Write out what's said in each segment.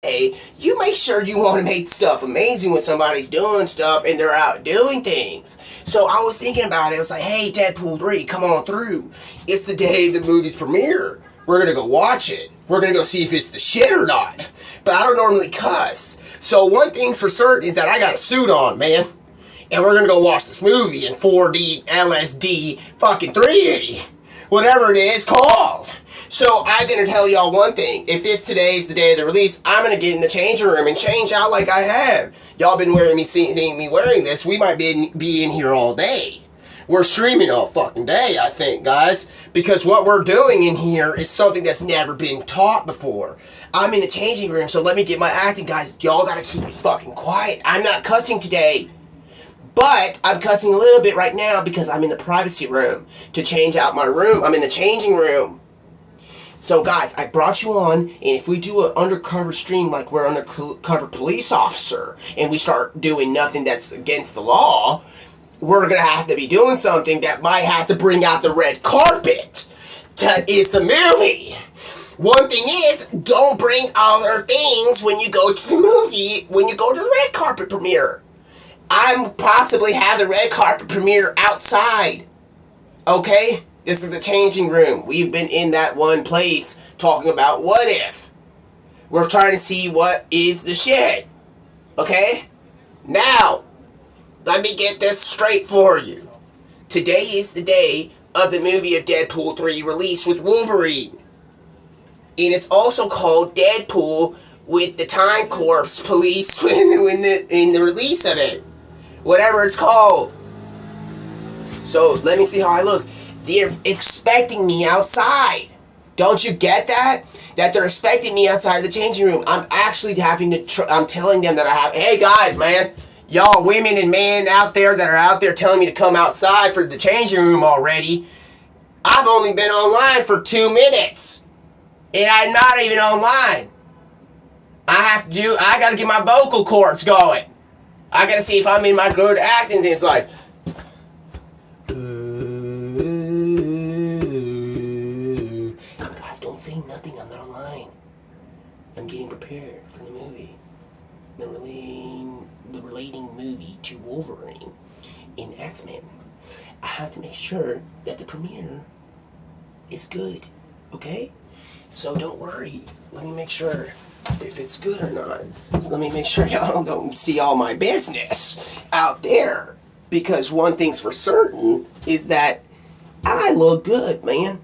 Hey, you make sure you want to make stuff amazing when somebody's doing stuff and they're out doing things. So I was thinking about it. I was like, hey, Deadpool 3, come on through. It's the day the movie's premiere. We're going to go watch it. We're going to go see if it's the shit or not. But I don't normally cuss. So one thing's for certain is that I got a suit on, man. And we're going to go watch this movie in 4D, LSD, fucking 3D. Whatever it is called. So I'm going to tell y'all one thing. If today's the day of the release, I'm going to get in the changing room and change out like I have. Y'all been seeing me wearing this. We might be in here all day. We're streaming all fucking day, I think, guys. Because what we're doing in here is something that's never been taught before. I'm in the changing room, so let me get my acting, guys. Y'all got to keep me fucking quiet. I'm not cussing today. But I'm cussing a little bit right now because I'm in the privacy room to change out my room. I'm in the changing room. So guys, I brought you on, and if we do an undercover stream like we're an undercover police officer, and we start doing nothing that's against the law, we're going to have to be doing something that might have to bring out the red carpet. It's a movie. One thing is, don't bring other things when you go to the movie, when you go to the red carpet premiere. I'm possibly have the red carpet premiere outside. Okay? This is the changing room. We've been in that one place talking about what if. We're trying to see what is the shit. Okay? Now, let me get this straight for you. Today is the day of the movie of Deadpool 3 release with Wolverine. And it's also called Deadpool with the Time Corp police in the release of it. Whatever it's called. So, let me see how I look. They're expecting me outside. Don't you get that? That they're expecting me outside the changing room. I'm actually having to, I'm telling them that I have, hey guys, man, y'all women and men out there that are out there telling me to come outside for the changing room already. I've only been online for 2 minutes. And I'm not even online. I gotta get my vocal cords going. I gotta see if I'm in my good acting. It's like, guys, don't say nothing. I'm not online. I'm getting prepared for the movie. The relating movie to Wolverine in X-Men. I have to make sure that the premiere is good. Okay? So don't worry. Let me make sure if it's good or not. So let me make sure y'all don't see all my business out there. Because one thing's for certain is that I look good, man.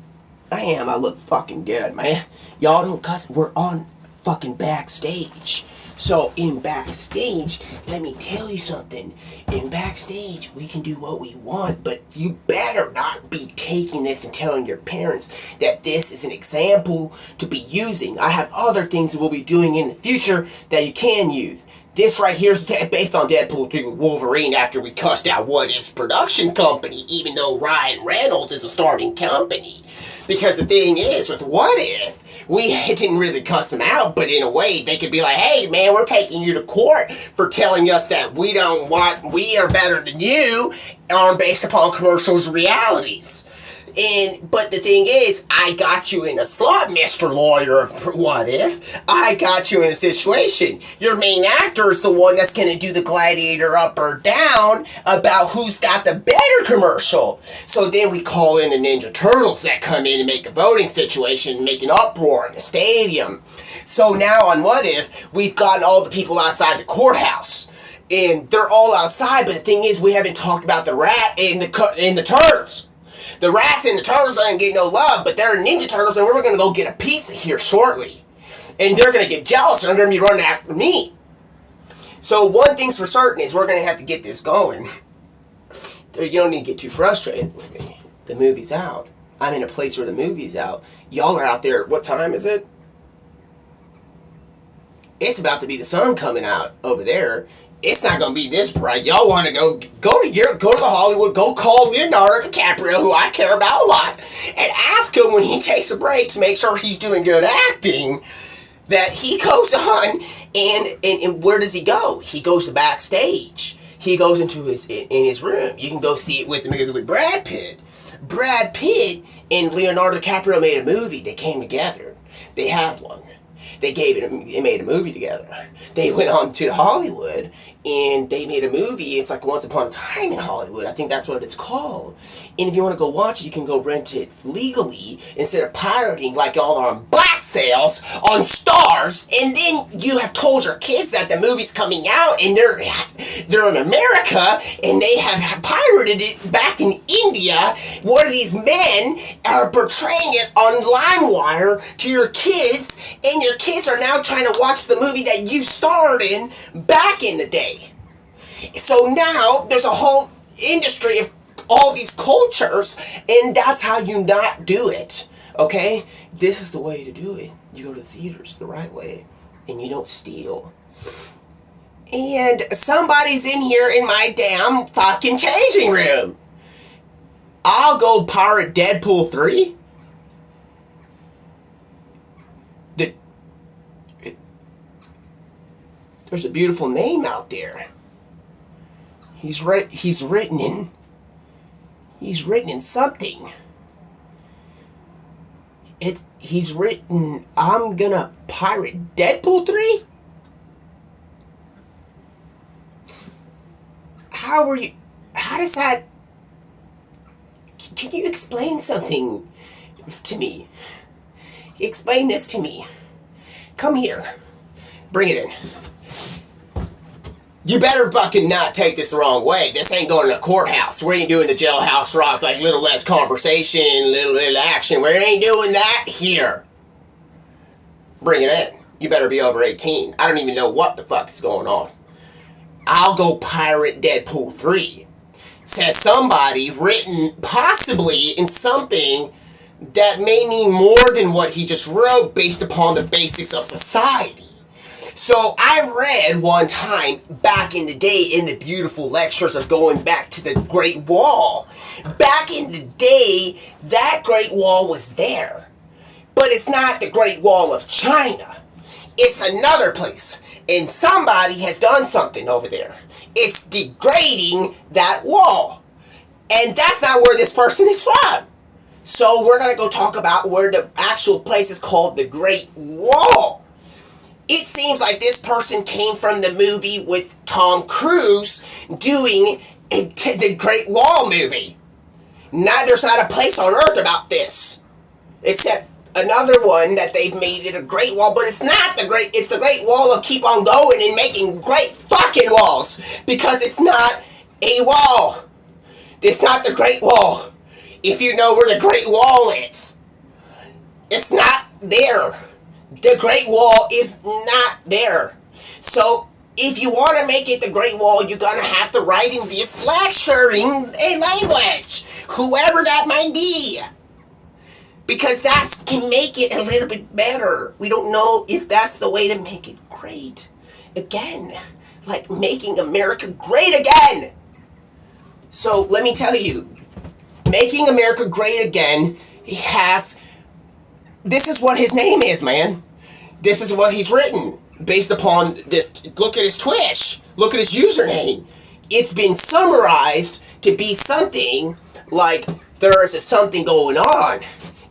I am. I look fucking good, man. Y'all don't cuss. We're on fucking backstage. So in backstage, let me tell you something. In backstage, we can do what we want, but you better not be taking this and telling your parents that this is an example to be using. I have other things that we'll be doing in the future that you can use. This right here is based on Deadpool 3 with Wolverine after we cussed out What If's production company, even though Ryan Reynolds is a starting company. Because the thing is, with What If, we didn't really cuss them out, but in a way, they could be like, hey, man, we're taking you to court for telling us that we are better than you, based upon commercials realities. But the thing is, I got you in a slot, Mr. Lawyer of What If. I got you in a situation. Your main actor is the one that's going to do the gladiator up or down about who's got the better commercial. So then we call in the Ninja Turtles that come in and make a voting situation, make an uproar in the stadium. So now on What If, we've gotten all the people outside the courthouse. And they're all outside, but the thing is, we haven't talked about the rat and the turtles. The rats and the turtles don't get no love, but they're Ninja Turtles, and we're going to go get a pizza here shortly. And they're going to get jealous, and they're going to be running after me. So one thing's for certain is we're going to have to get this going. You don't need to get too frustrated with me. The movie's out. I'm in a place where the movie's out. Y'all are out there. What time is it? It's about to be the sun coming out over there. It's not going to be this bright. Y'all want to go to the Hollywood, go call Leonardo DiCaprio, who I care about a lot, and ask him when he takes a break to make sure he's doing good acting, that he goes on, and where does he go? He goes to backstage. He goes into his room. You can go see it with the movie with Brad Pitt. Brad Pitt and Leonardo DiCaprio made a movie. They came together. They had one. They made a movie together. They went on to Hollywood and they made a movie. It's like Once Upon a Time in Hollywood. I think that's what it's called. And if you want to go watch it, you can go rent it legally instead of pirating like all on black sales on Stars. And then you have told your kids that the movie's coming out and they're in America and they have pirated it back in India. One of these men are portraying it on LimeWire to your kids, and your kids are now trying to watch the movie that you starred in back in the day. So now there's a whole industry of all these cultures, and that's how you not do it. Okay? This is the way to do it. You go to the theaters the right way, and you don't steal. And somebody's in here in my damn fucking changing room. I'll go pirate Deadpool 3. There's a beautiful name out there. He's written in something. He's written, I'm gonna pirate Deadpool 3? How does that... Can you explain something to me? Explain this to me. Come here. Bring it in. You better fucking not take this the wrong way. This ain't going to a courthouse. We ain't doing the jailhouse rocks like little less conversation, little action. We ain't doing that here. Bring it in. You better be over 18. I don't even know what the fuck's going on. I'll go pirate Deadpool 3. Says somebody written possibly in something that may mean more than what he just wrote based upon the basics of society. So I read one time back in the day in the beautiful lectures of going back to the Great Wall. Back in the day, that Great Wall was there. But it's not the Great Wall of China. It's another place. And somebody has done something over there. It's degrading that wall. And that's not where this person is from. So we're going to go talk about where the actual place is called the Great Wall. It seems like this person came from the movie with Tom Cruise doing the Great Wall movie. Now there's not a place on earth about this. Except another one that they've made it a Great Wall, but it's not it's the Great Wall of keep on going and making great fucking walls. Because it's not a wall. It's not the Great Wall. If you know where the Great Wall is. It's not there. The Great Wall is not there. So, if you want to make it the Great Wall, you're going to have to write in this lecture in a language. Whoever that might be. Because that can make it a little bit better. We don't know if that's the way to make it great again. Like making America great again. So, let me tell you. Making America great again, this is what his name is, man. This is what he's written. Based upon this, look at his Twitch. Look at his username. It's been summarized to be something like there is something going on.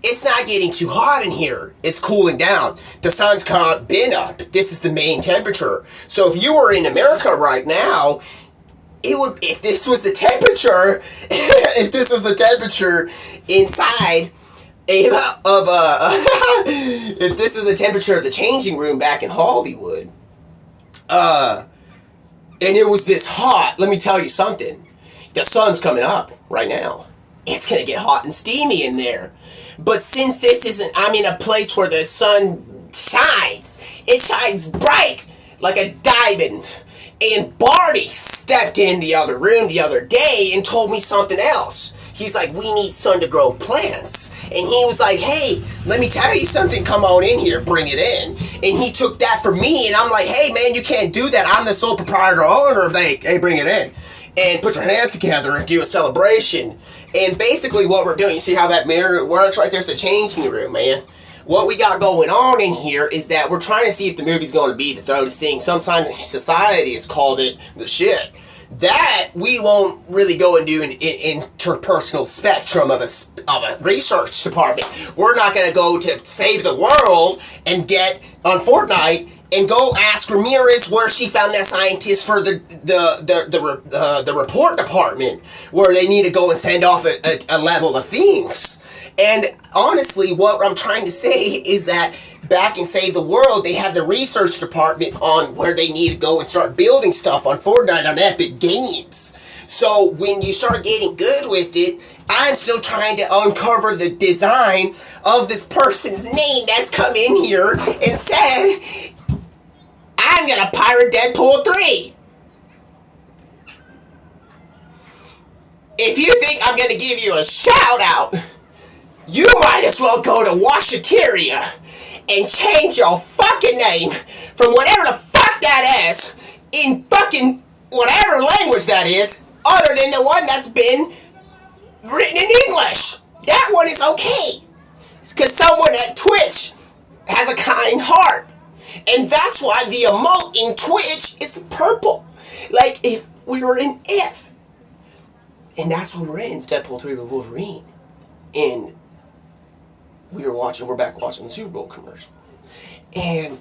It's not getting too hot in here. It's cooling down. The sun's been up. This is the main temperature. So if you were in America right now, if this was the temperature, if this was the temperature inside if this is the temperature of the changing room back in Hollywood, and it was this hot, let me tell you something. The sun's coming up right now. It's gonna get hot and steamy in there. But since I'm in a place where the sun shines. It shines bright like a diamond. And Barney stepped in the other room the other day and told me something else. He's like, we need sun to grow plants. And he was like, hey, let me tell you something. Come on in here. Bring it in. And he took that for me. And I'm like, hey, man, you can't do that. I'm the sole proprietor owner of that. Hey, bring it in. And put your hands together and do a celebration. And basically what we're doing, you see how that mirror works right there's the changing room, man. What we got going on in here is that we're trying to see if the movie's going to be the throw this thing. Sometimes in society it's called it the shit. That we won't really go and do an interpersonal spectrum of a research department. We're not going to go to save the world and get on Fortnite and go ask Ramirez where she found that scientist for the report department, where they need to go and send off a level of things. And honestly, what I'm trying to say is that back in Save the World, they had the research department on where they need to go and start building stuff on Fortnite on Epic Games. So when you start getting good with it, I'm still trying to uncover the design of this person's name that's come in here and said, I'm gonna pirate Deadpool 3. If you think I'm gonna give you a shout out, you might as well go to Washateria and change your fucking name from whatever the fuck that is in fucking whatever language that is, other than the one that's been written in English. That one is okay. Because someone at Twitch has a kind heart. And that's why the emote in Twitch is purple. Like if we were in If. And that's what we're in. It's Deadpool 3 with Wolverine. And we're back watching the Super Bowl commercial. And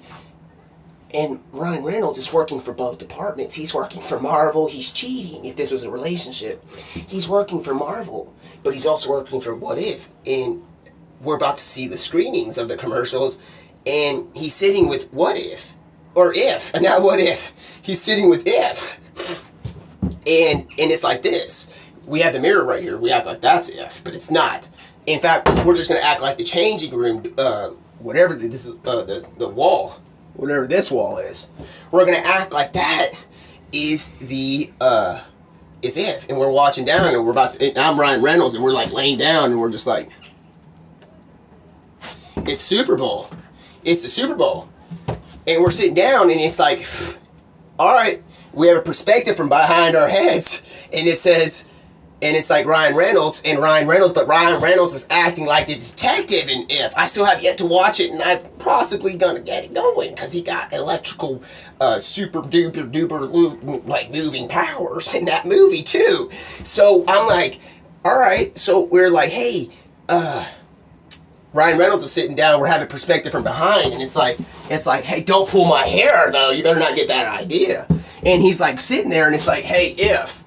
Ryan Reynolds is working for both departments. He's working for Marvel. He's cheating if this was a relationship. He's working for Marvel. But he's also working for What If. And we're about to see the screenings of the commercials. And he's sitting with What If. Or If. And now What If. He's sitting with If. And it's like this. We have the mirror right here. We act like that's If. But it's not. In fact, we're just going to act like the changing room, whatever this is, the wall, whatever this wall is. We're going to act like that is the, is If. And we're watching down and we're about to, and I'm Ryan Reynolds and we're like laying down and we're just like, it's Super Bowl. It's the Super Bowl. And we're sitting down and it's like, all right, we have a perspective from behind our heads. And it says, and it's like Ryan Reynolds, but Ryan Reynolds is acting like the detective in If. I still have yet to watch it, and I'm possibly gonna get it going, because he got electrical, super duper duper, like, moving powers in that movie, too. So, I'm like, alright, so we're like, hey, Ryan Reynolds is sitting down, we're having perspective from behind, and it's like, hey, don't pull my hair, though, you better not get that idea. And he's like, sitting there, and it's like, hey, If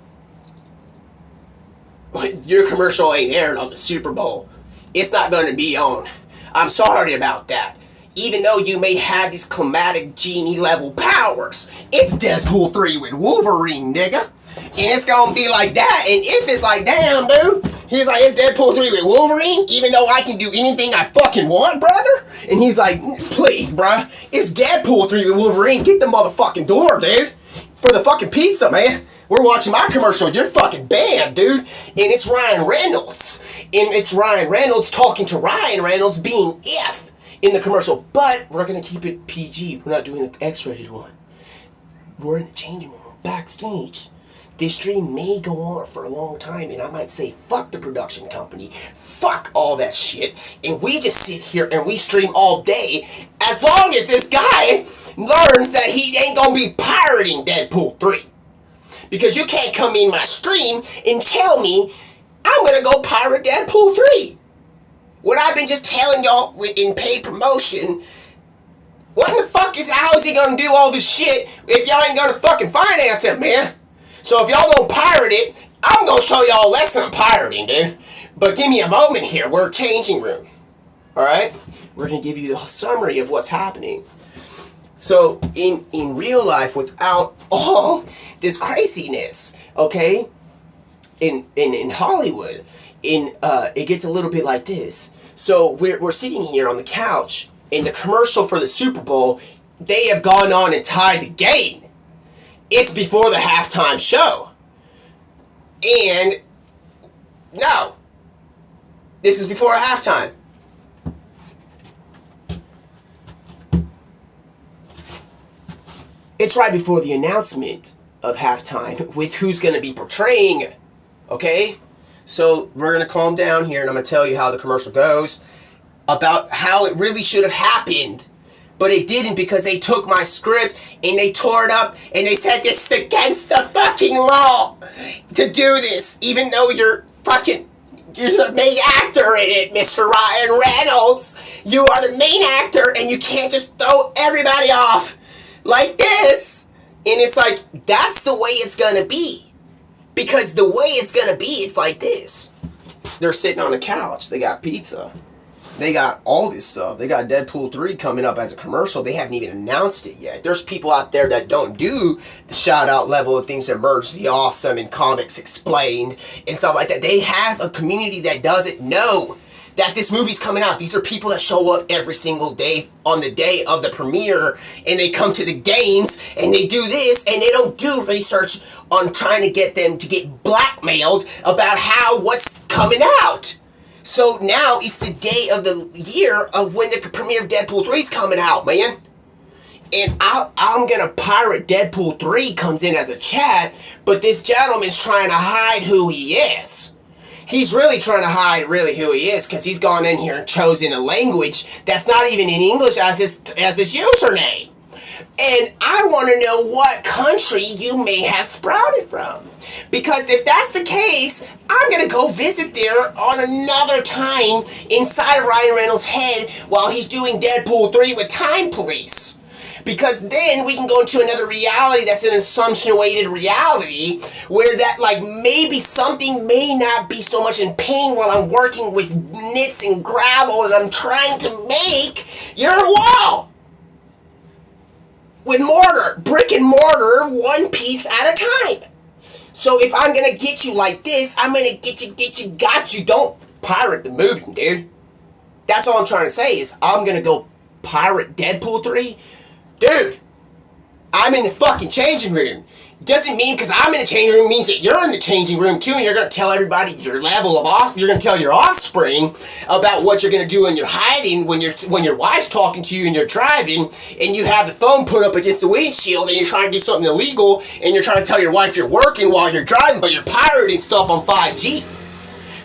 your commercial ain't aired on the Super Bowl, it's not going to be on. I'm sorry about that. Even though you may have these climatic genie level powers, it's Deadpool 3 with Wolverine, nigga. And it's going to be like that. And If it's like, damn, dude. He's like, it's Deadpool 3 with Wolverine, even though I can do anything I fucking want, brother? And he's like, please, bruh. It's Deadpool 3 with Wolverine. Get the motherfucking door, dude. For the fucking pizza, man. We're watching my commercial. You're fucking banned, dude. And it's Ryan Reynolds. And it's Ryan Reynolds talking to Ryan Reynolds being If in the commercial. But we're going to keep it PG. We're not doing the X-rated one. We're in the changing room, backstage. This stream may go on for a long time, and I might say, fuck the production company. Fuck all that shit. And we just sit here and we stream all day, as long as this guy learns that he ain't gonna be pirating Deadpool 3. Because you can't come in my stream and tell me I'm gonna go pirate Deadpool 3. When I've been just telling y'all in paid promotion, how is he gonna do all this shit if y'all ain't gonna fucking finance him, man? So if y'all gonna pirate it, I'm gonna show y'all a lesson of pirating, dude. But give me a moment here. We're changing room. Alright? We're gonna give you the summary of what's happening. So, in real life, without all this craziness, okay, in Hollywood, it gets a little bit like this. So, we're sitting here on the couch, in the commercial for the Super Bowl, they have gone on and tied the game. It's before the halftime show. And, no, this is before halftime. It's right before the announcement of halftime with who's going to be portraying, okay? So we're going to calm down here and I'm going to tell you how the commercial goes, about how it really should have happened But it didn't, because they took my script and they tore it up and they said this is against the fucking law to do this, even though you're the main actor in it, Mr. Ryan Reynolds. You are the main actor and you can't just throw everybody off like this. And it's like, that's the way it's gonna be. Because the way it's gonna be, it's like this. They're sitting on the couch, they got pizza. They got all this stuff. They got Deadpool 3 coming up as a commercial. They haven't even announced it yet. There's people out there that don't do the shout-out level of things that merge the awesome and comics explained and stuff like that. They have a community that doesn't know that this movie's coming out. These are people that show up every single day on the day of the premiere, and they come to the games, and they do this, and they don't do research on trying to get them to get blackmailed about what's coming out. So now it's the day of the year of when the premiere of Deadpool 3 is coming out, man. And I'm gonna pirate Deadpool 3 comes in as a chat, but this gentleman's trying to hide who he is. He's really trying to hide who he is, because he's gone in here and chosen a language that's not even in English as his username. And I want to know what country you may have sprouted from. Because if that's the case, I'm going to go visit there on another time inside of Ryan Reynolds' head while he's doing Deadpool 3 with Time Police. Because then we can go into another reality that's an assumption-weighted reality where that, like, maybe something may not be so much in pain while I'm working with knits and gravel and I'm trying to make your wall. With mortar, brick and mortar, one piece at a time. So if I'm gonna get you like this, I'm gonna got you. Don't pirate the movie, dude. That's all I'm trying to say is I'm gonna go pirate Deadpool 3. Dude, I'm in the fucking changing room. Doesn't mean because I'm in the changing room means that you're in the changing room too, and you're going to tell everybody your level of you're going to tell your offspring about what you're going to do when you're hiding, when your wife's talking to you and you're driving, and you have the phone put up against the windshield and you're trying to do something illegal, and you're trying to tell your wife you're working while you're driving, but you're pirating stuff on 5G.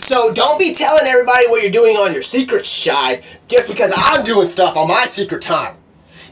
So don't be telling everybody what you're doing on your secret side just because I'm doing stuff on my secret time.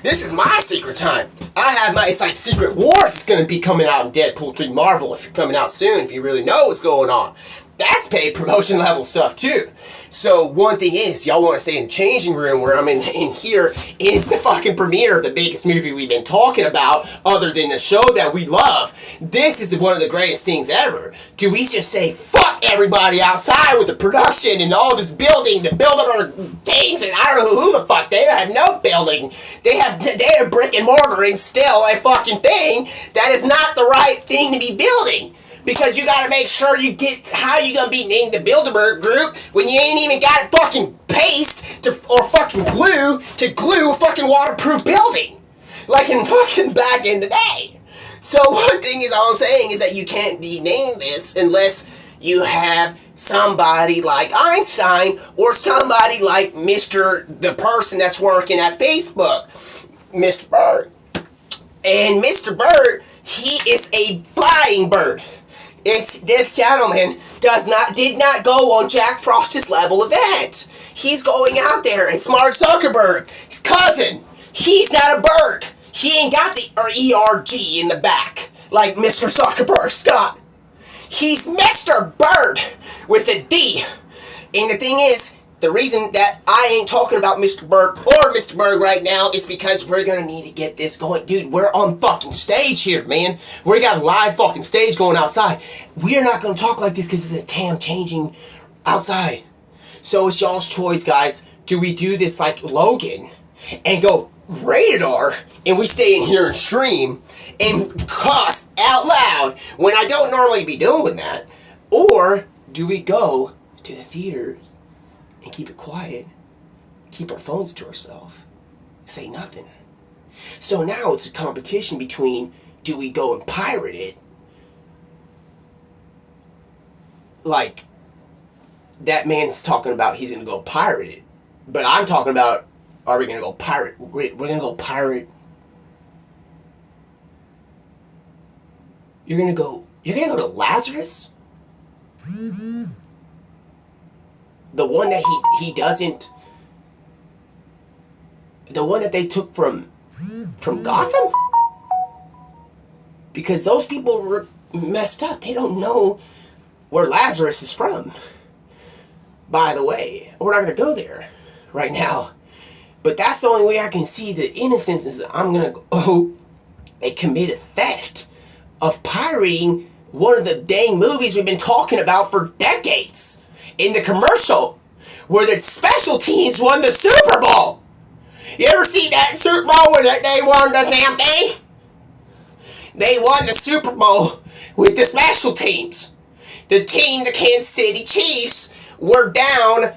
This is my secret time. It's like Secret Wars is going to be coming out in Deadpool 3 Marvel if you're coming out soon, if you really know what's going on. That's paid promotion level stuff too. So one thing is, y'all want to stay in the changing room where I'm in here is the fucking premiere of the biggest movie we've been talking about other than the show that we love. This is one of the greatest things ever. Do we just say, fuck everybody outside with the production and all this building, the building our things, and I don't know who the fuck, they have no building. They have brick and mortaring still a fucking thing that is not the right thing to be building. Because you gotta make sure you get how you gonna be named the Bilderberg Group when you ain't even got fucking paste or fucking glue to glue a fucking waterproof building. Like in fucking back in the day. So one thing is, all I'm saying is that you can't be named this unless you have somebody like Einstein or somebody like the person that's working at Facebook, Mr. Bird. And Mr. Bird, he is a flying bird. This gentleman did not go on Jack Frost's level event. He's going out there. It's Mark Zuckerberg, his cousin. He's not a bird. He ain't got the ERG in the back like Mr. Zuckerberg Scott. He's Mr. Bird with a D. And the thing is, the reason that I ain't talking about Mr. Berg or Mr. Berg right now is because we're gonna need to get this going. Dude, we're on fucking stage here, man. We got a live fucking stage going outside. We are not gonna talk like this because it's the TAM changing outside. So it's y'all's choice, guys. Do we do this like Logan and go rated R and we stay in here and stream and cuss out loud when I don't normally be doing that? Or do we go to the theater and keep it quiet, keep our phones to ourselves, say nothing? So now it's a competition between, do we go and pirate it, like that man's talking about he's going to go pirate it, but I'm talking about, are we going to go pirate, we're going to go pirate, you're going to go to Lazarus? The one that he doesn't The one that they took from Gotham? Because those people were messed up. They don't know where Lazarus is from. By the way, we're not going to go there right now. But that's the only way I can see the innocence is I'm going to go and commit a theft of pirating one of the dang movies we've been talking about for decades. In the commercial, where the special teams won the Super Bowl. You ever see that Super Bowl where they won the damn thing? They won the Super Bowl with the special teams. The Kansas City Chiefs, were down.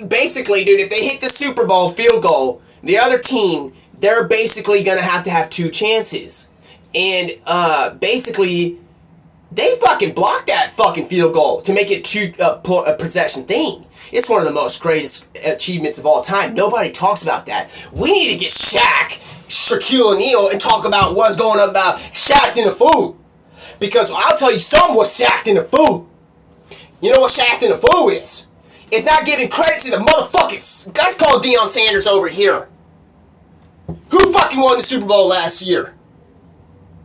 Basically, dude, if they hit the Super Bowl field goal, the other team, they're basically going to have 2 chances. And, basically, they fucking blocked that fucking field goal to make it a possession thing. It's one of the most greatest achievements of all time. Nobody talks about that. We need to get Shaquille O'Neal, and talk about what's going on about Shaq in the food. Because I'll tell you something what's Shaq in the food. You know what Shaq in the food is? It's not giving credit to the motherfuckers. Let's call Deion Sanders over here. Who fucking won the Super Bowl last year?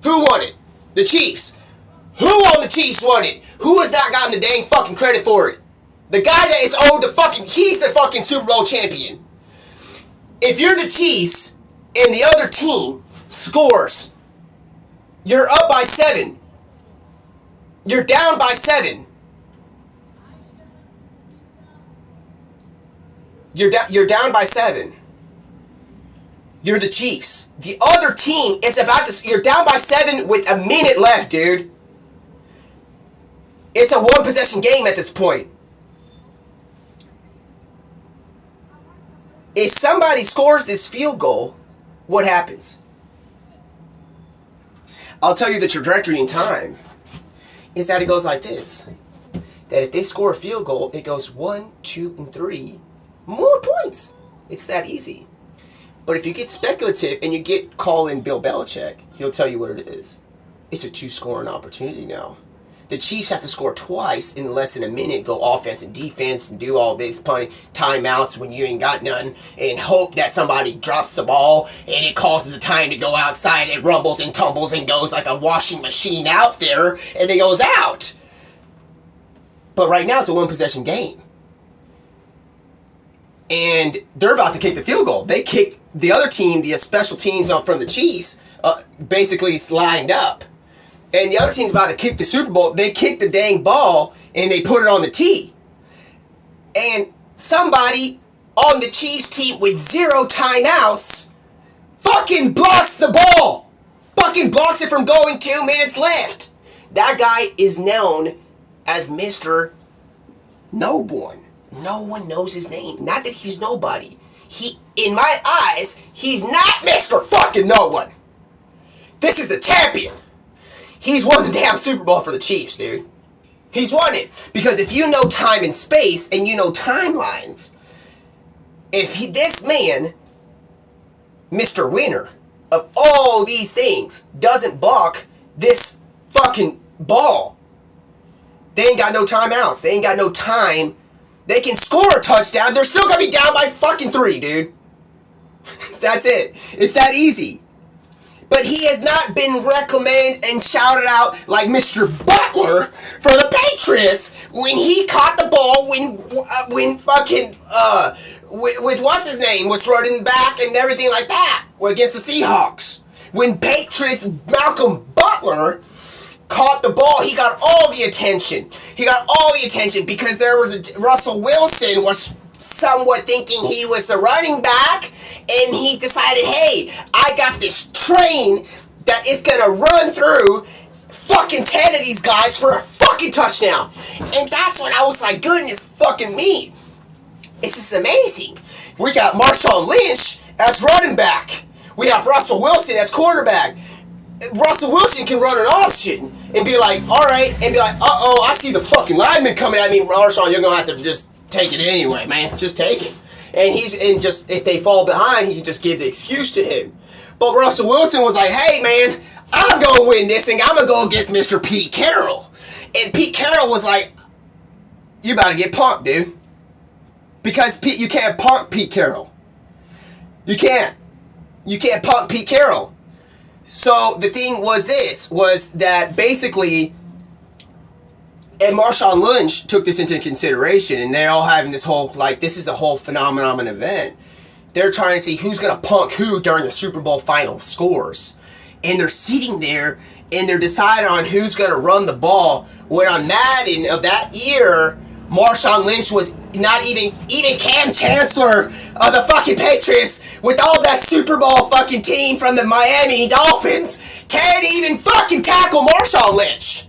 Who won it? The Chiefs. Who on the Chiefs won it? Who has not gotten the dang fucking credit for it? The guy that is owed he's the fucking Super Bowl champion. If you're the Chiefs and the other team scores, you're up by 7. You're down by 7. You're down by 7. You're the Chiefs. The other team is you're down by 7 with a minute left, dude. It's a 1-possession game at this point. If somebody scores this field goal, what happens? I'll tell you the trajectory in time is that it goes like this. That if they score a field goal, it goes 1, 2, and 3. More points. It's that easy. But if you get speculative and you call in Bill Belichick, he'll tell you what it is. It's a 2-scoring opportunity now. The Chiefs have to score twice in less than a minute, go offense and defense, and do all this punting, timeouts when you ain't got none, and hope that somebody drops the ball, and it causes the time to go outside, it rumbles and tumbles and goes like a washing machine out there, and it goes out. But right now it's a 1-possession game. And they're about to kick the field goal. They kick the other team, the special teams from the Chiefs, basically lined up. And the other team's about to kick the Super Bowl. They kick the dang ball, and they put it on the tee. And somebody on the Chiefs team with 0 timeouts fucking blocks the ball. Fucking blocks it from going 2 minutes left. That guy is known as Mr. No One. No one knows his name. Not that he's nobody. In my eyes, he's not Mr. fucking No One. This is the champion. He's won the damn Super Bowl for the Chiefs, dude. He's won it. Because if you know time and space, and you know timelines, this man, Mr. Winner, of all these things, doesn't block this fucking ball, they ain't got no timeouts. They ain't got no time. They can score a touchdown. They're still going to be down by fucking 3, dude. That's it. It's that easy. But he has not been reclaimed and shouted out like Mr. Butler for the Patriots when he caught the ball when fucking, with what's his name was running back and everything like that against the Seahawks. When Patriots Malcolm Butler caught the ball, he got all the attention. He got all the attention because there was Russell Wilson was somewhat thinking he was the running back, and he decided, hey, I got this train that is gonna run through fucking 10 of these guys for a fucking touchdown. And that's when I was like, goodness fucking me. It's just amazing. We got Marshawn Lynch as running back. We have Russell Wilson as quarterback. Russell Wilson can run an option and be like, alright, and be like, uh-oh, I see the fucking lineman coming at me. Marshawn, you're gonna have to just take it anyway, man. Just take it. And just if they fall behind, he can just give the excuse to him. But Russell Wilson was like, hey, man, I'm going to win this thing. I'm going to go against Mr. Pete Carroll. And Pete Carroll was like, you about to get punked, dude. Because you can't punk Pete Carroll. You can't. You can't punk Pete Carroll. So the thing was that basically, and Marshawn Lynch took this into consideration, and they're all having this whole, like, this is a whole phenomenon event. They're trying to see who's going to punk who during the Super Bowl final scores. And they're sitting there, and they're deciding on who's going to run the ball. When on Madden of that year, Marshawn Lynch was not even Cam Chancellor of the fucking Patriots with all that Super Bowl fucking team from the Miami Dolphins can't even fucking tackle Marshawn Lynch.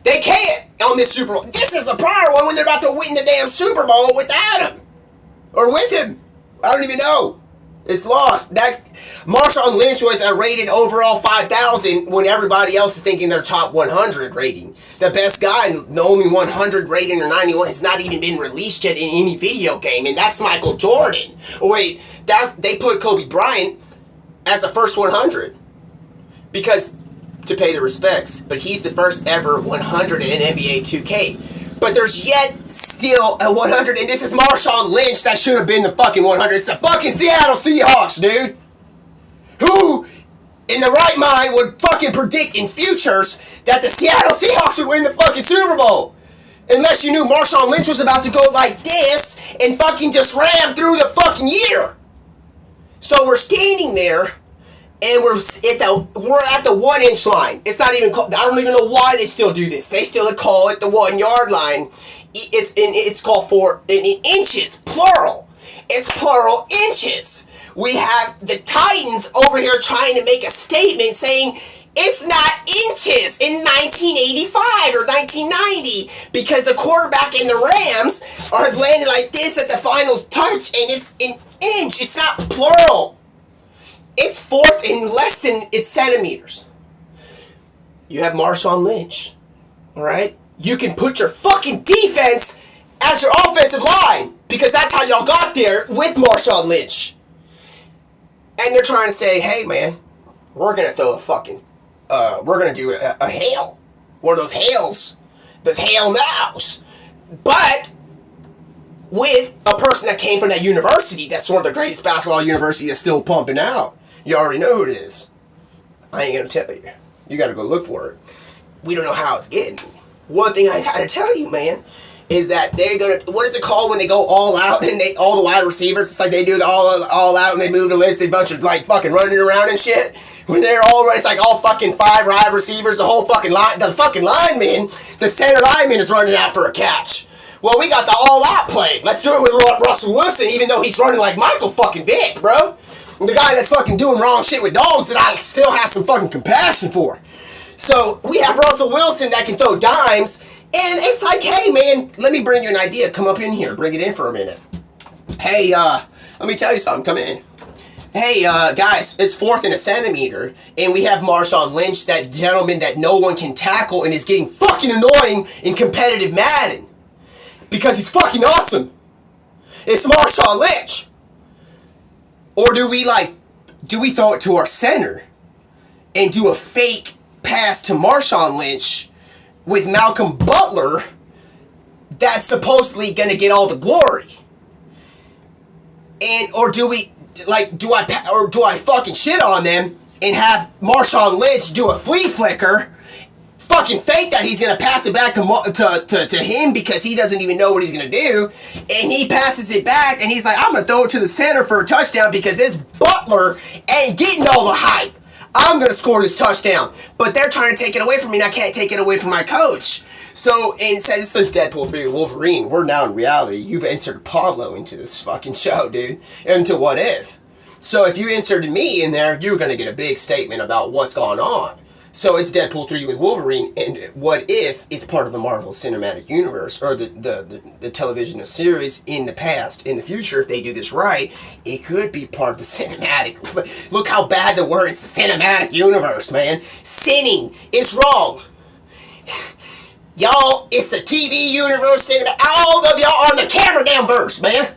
They can't on this Super Bowl. This is the prior one when they're about to win the damn Super Bowl without him. Or with him. I don't even know. It's lost. That Marshawn Lynch was a rated overall 5,000 when everybody else is thinking they're top 100 rating. The best guy, the only 100 rating or 91 has not even been released yet in any video game, and that's Michael Jordan. Oh, wait, they put Kobe Bryant as the first 100 because to pay the respects, but he's the first ever 100 in NBA 2K. But there's yet still a 100, and this is Marshawn Lynch that should have been the fucking 100. It's the fucking Seattle Seahawks, dude. Who, in the right mind, would fucking predict in futures that the Seattle Seahawks would win the fucking Super Bowl? Unless you knew Marshawn Lynch was about to go like this and fucking just ram through the fucking year. So we're standing there, and we're at the 1 inch line. It's not even called, I don't even know why they still do this. They still call it the 1 yard line. It's called in inches, plural. It's plural inches. We have the Titans over here trying to make a statement saying it's not inches in 1985 or 1990 because the quarterback and the Rams are landing like this at the final touch, and it's an inch. It's not plural. It's fourth in less than it's centimeters. You have Marshawn Lynch. Alright? You can put your fucking defense as your offensive line. Because that's how y'all got there with Marshawn Lynch. And they're trying to say, hey man, we're gonna throw a fucking we're gonna do a hail. One of those hails. Those hail nows. But with a person that came from that university, that's one of the greatest basketball university that's still pumping out. You already know who it is. I ain't gonna tell you. You gotta go look for it. We don't know how it's getting. One thing I gotta tell you, man, is that they're gonna, what is it called when they go all out and all the wide receivers, it's like they do the all out and they move the list, a bunch of like fucking running around and shit. When they're all, it's like all fucking 5 wide receivers, the whole fucking line, the fucking lineman, the center lineman is running out for a catch. Well, we got the all out play. Let's do it with Russell Wilson, even though he's running like Michael fucking Vick, bro. The guy that's fucking doing wrong shit with dogs that I still have some fucking compassion for. So, we have Russell Wilson that can throw dimes, and it's like, hey man, let me bring you an idea. Come up in here, bring it in for a minute. Hey, let me tell you something, come in. Hey, guys, it's fourth in a centimeter, and we have Marshawn Lynch, that gentleman that no one can tackle and is getting fucking annoying in competitive Madden. Because he's fucking awesome. It's Marshawn Lynch. Or do we throw it to our center and do a fake pass to Marshawn Lynch with Malcolm Butler that's supposedly going to get all the glory? And, or do we, do I fucking shit on them and have Marshawn Lynch do a flea flicker, fucking fake that he's going to pass it back to him because he doesn't even know what he's going to do, and he passes it back and he's like, I'm going to throw it to the center for a touchdown because this Butler ain't getting all the hype. I'm going to score this touchdown. But they're trying to take it away from me, and I can't take it away from my coach. So, and it says Deadpool 3 Wolverine. We're now in reality. You've inserted Pablo into this fucking show, dude. Into What If. So if you inserted me in there, you're going to get a big statement about what's going on. So it's Deadpool 3 with Wolverine, and What If is part of the Marvel Cinematic Universe, or the television series in the past. In the future, if they do this right, it could be part of the cinematic. Look how bad the word, it's the cinematic universe, man. Sinning is wrong. Y'all, it's the TV universe, all of y'all are in the camera down verse, man.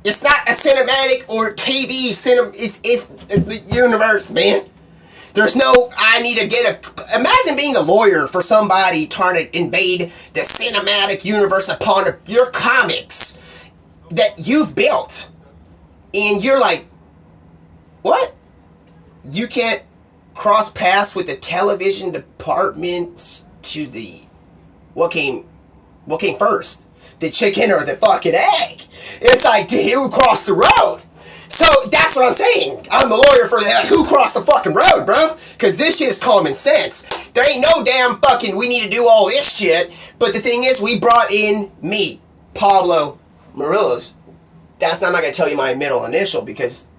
It's not a cinematic or TV it's the universe, man. There's no, I need to get imagine being a lawyer for somebody trying to invade the cinematic universe upon your comics that you've built. And you're like, what? You can't cross paths with the television department to the... What came first? The chicken or the fucking egg? It's like, who crossed the road? So that's what I'm saying. I'm the lawyer for that. Who crossed the fucking road, bro? Because this shit is common sense. There ain't no damn fucking we need to do all this shit. But the thing is, we brought in me, Pablo Murillo's. That's not, I'm not gonna tell you my middle initial because,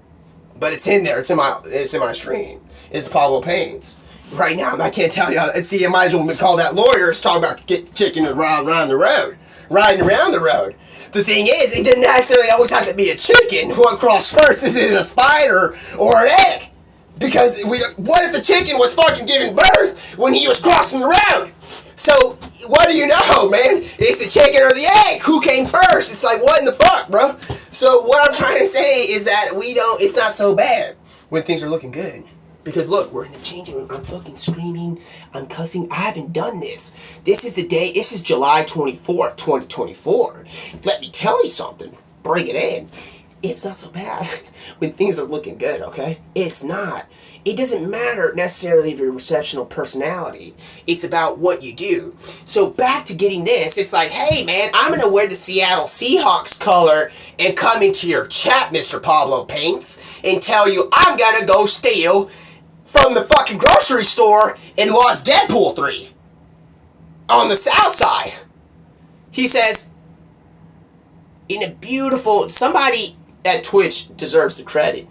but it's in there. It's in my stream. It's Pablo Payne's. Right now, I can't tell you. See, I might as well call that lawyer. It's talking about get chicken around the road, riding around the road. The thing is, it didn't necessarily always have to be a chicken. What crossed first? Is it a spider or an egg? Because what if the chicken was fucking giving birth when he was crossing the road? So, what do you know, man? It's the chicken or the egg. Who came first? It's like, what in the fuck, bro? So, what I'm trying to say is that it's not so bad when things are looking good. Because look, we're in the changing room. I'm fucking screaming. I'm cussing. I haven't done this. This is the day. This is July 24th, 2024. Let me tell you something. Bring it in. It's not so bad when things are looking good, okay? It's not. It doesn't matter necessarily if you're a receptional personality. It's about what you do. So back to getting this, it's like, hey man, I'm going to wear the Seattle Seahawks color and come into your chat, Mr. Pablo Paints, and tell you I'm going to go steal from the fucking grocery store and watch Deadpool 3 on the south side. He says, in a beautiful... Somebody at Twitch deserves the credit.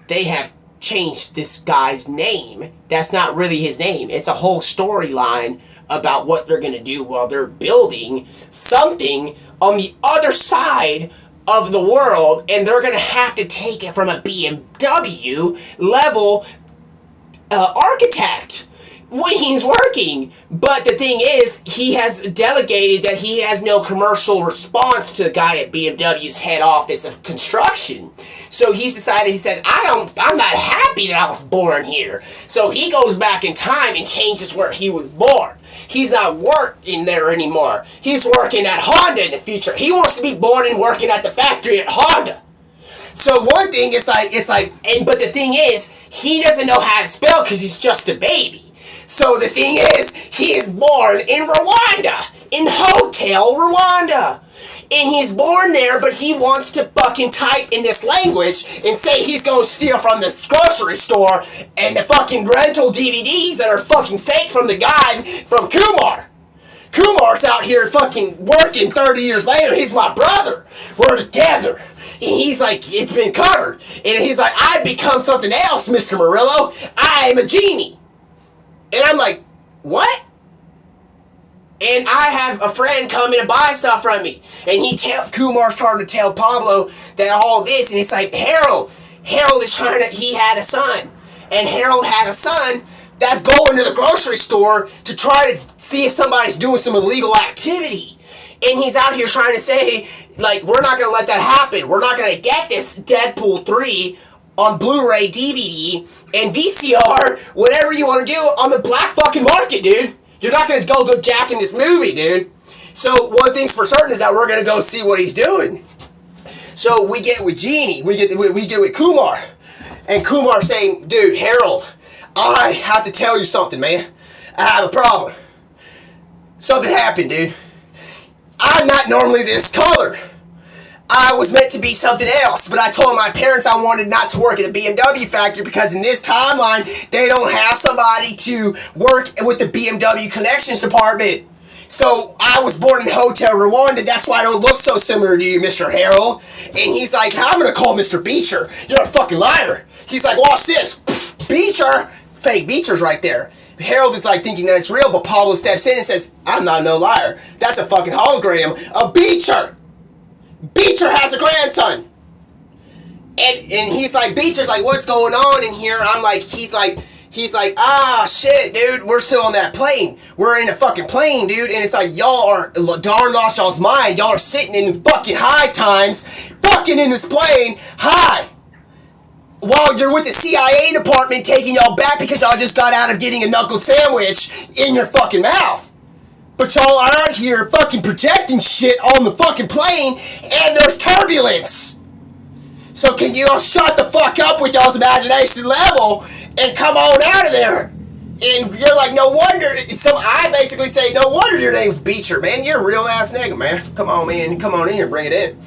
They have changed this guy's name. That's not really his name. It's a whole storyline about what they're going to do while they're building something on the other side of the world, and they're going to have to take it from a BMW level architect when he's working. But the thing is, he has delegated that he has no commercial response to the guy at BMW's head office of construction. So he's decided, he said, I'm not happy that I was born here. So he goes back in time and changes where he was born. He's not working there anymore. He's working at Honda in the future. He wants to be born and working at the factory at Honda. So one thing, but the thing is, he doesn't know how to spell because he's just a baby. So the thing is, he is born in Rwanda, in Hotel Rwanda. And he's born there, but he wants to fucking type in this language and say he's going to steal from this grocery store and the fucking rental DVDs that are fucking fake from the guy from Kumar. Kumar's out here fucking working 30 years later. He's my brother. We're together. And he's like, it's been covered. And he's like, I've become something else, Mr. Murillo. I'm a genie. And I'm like, what? And I have a friend come in and buy stuff from me. And Kumar's trying to tell Pablo that all this. And it's like, Harold is he had a son. And Harold had a son that's going to the grocery store to try to see if somebody's doing some illegal activity. And he's out here trying to say, like, we're not going to let that happen. We're not going to get this Deadpool 3 on Blu-ray, DVD, and VCR, whatever you want to do, on the black fucking market, dude. You're not going to go jacking this movie, dude. So one thing's for certain is that we're going to go see what he's doing. So we get with Genie. We get with Kumar. And Kumar saying, dude, Harold, I have to tell you something, man. I have a problem. Something happened, dude. I'm not normally this color. I was meant to be something else, but I told my parents I wanted not to work at a BMW factory because in this timeline, they don't have somebody to work with the BMW connections department. So I was born in Hotel Rwanda. That's why I don't look so similar to you, Mr. Harold. And he's like, I'm going to call Mr. Beecher. You're a fucking liar. He's like, watch this. Pfft, Beecher. It's fake Beecher's right there. Harold is like thinking that it's real, but Pablo steps in and says, I'm not no liar. That's a fucking hologram of Beecher. Beecher has a grandson. And he's like, Beecher's like, what's going on in here? I'm like, he's like, ah, shit, dude, we're still on that plane. We're in a fucking plane, dude, and it's like, y'all are darn lost y'all's mind. Y'all are sitting in fucking high times, fucking in this plane, high. While you're with the CIA department taking y'all back because y'all just got out of getting a knuckle sandwich in your fucking mouth. But y'all are out here fucking projecting shit on the fucking plane, and there's turbulence. So can you all shut the fuck up with y'all's imagination level and come on out of there? And you're like, no wonder. So I basically say, no wonder your name's Beecher, man. You're a real ass nigga, man. Come on, man. Come on in here, bring it in.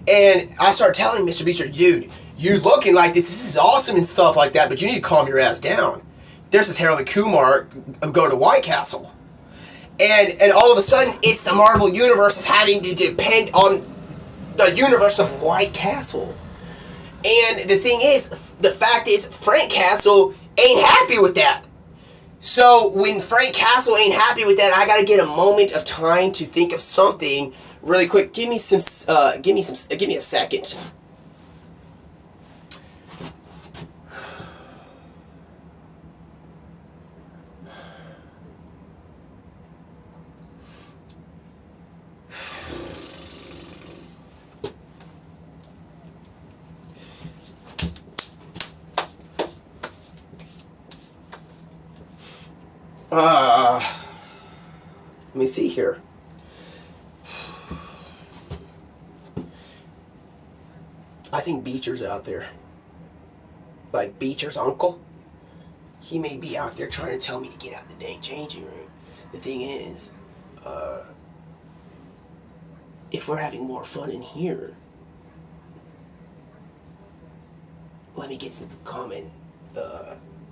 And I start telling Mr. Beecher, dude, you're looking like this. This is awesome and stuff like that, but you need to calm your ass down. There's this Harold and Kumar going to White Castle. And all of a sudden, it's the Marvel Universe is having to depend on the universe of White Castle. And the fact is, Frank Castle ain't happy with that. So when Frank Castle ain't happy with that, I gotta get a moment of time to think of something really quick. Give me a second. Let me see here. I think Beecher's out there. Like Beecher's uncle. He may be out there trying to tell me to get out of the dang changing room. The thing is, if we're having more fun in here, let me get some common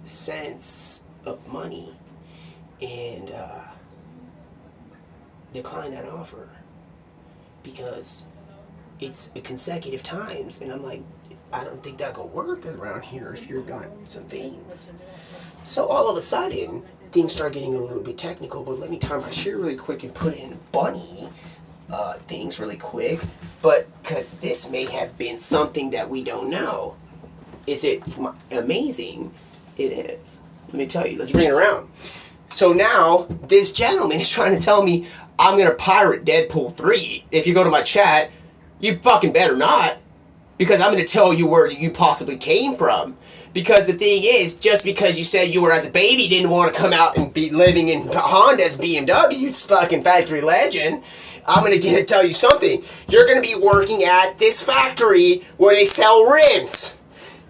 sense of money and decline that offer, because it's consecutive times, and I'm like, I don't think that gonna work around here if you're got some things. So all of a sudden, things start getting a little bit technical, but let me tie my shoe really quick and put it in bunny things really quick, but because this may have been something that we don't know. Is it amazing? It is. Let me tell you, let's bring it around. So now, this gentleman is trying to tell me I'm going to pirate Deadpool 3. If you go to my chat, you fucking better not. Because I'm going to tell you where you possibly came from. Because the thing is, just because you said you were as a baby didn't want to come out and be living in Honda's BMW's fucking factory legend, I'm going to tell you something. You're going to be working at this factory where they sell rims.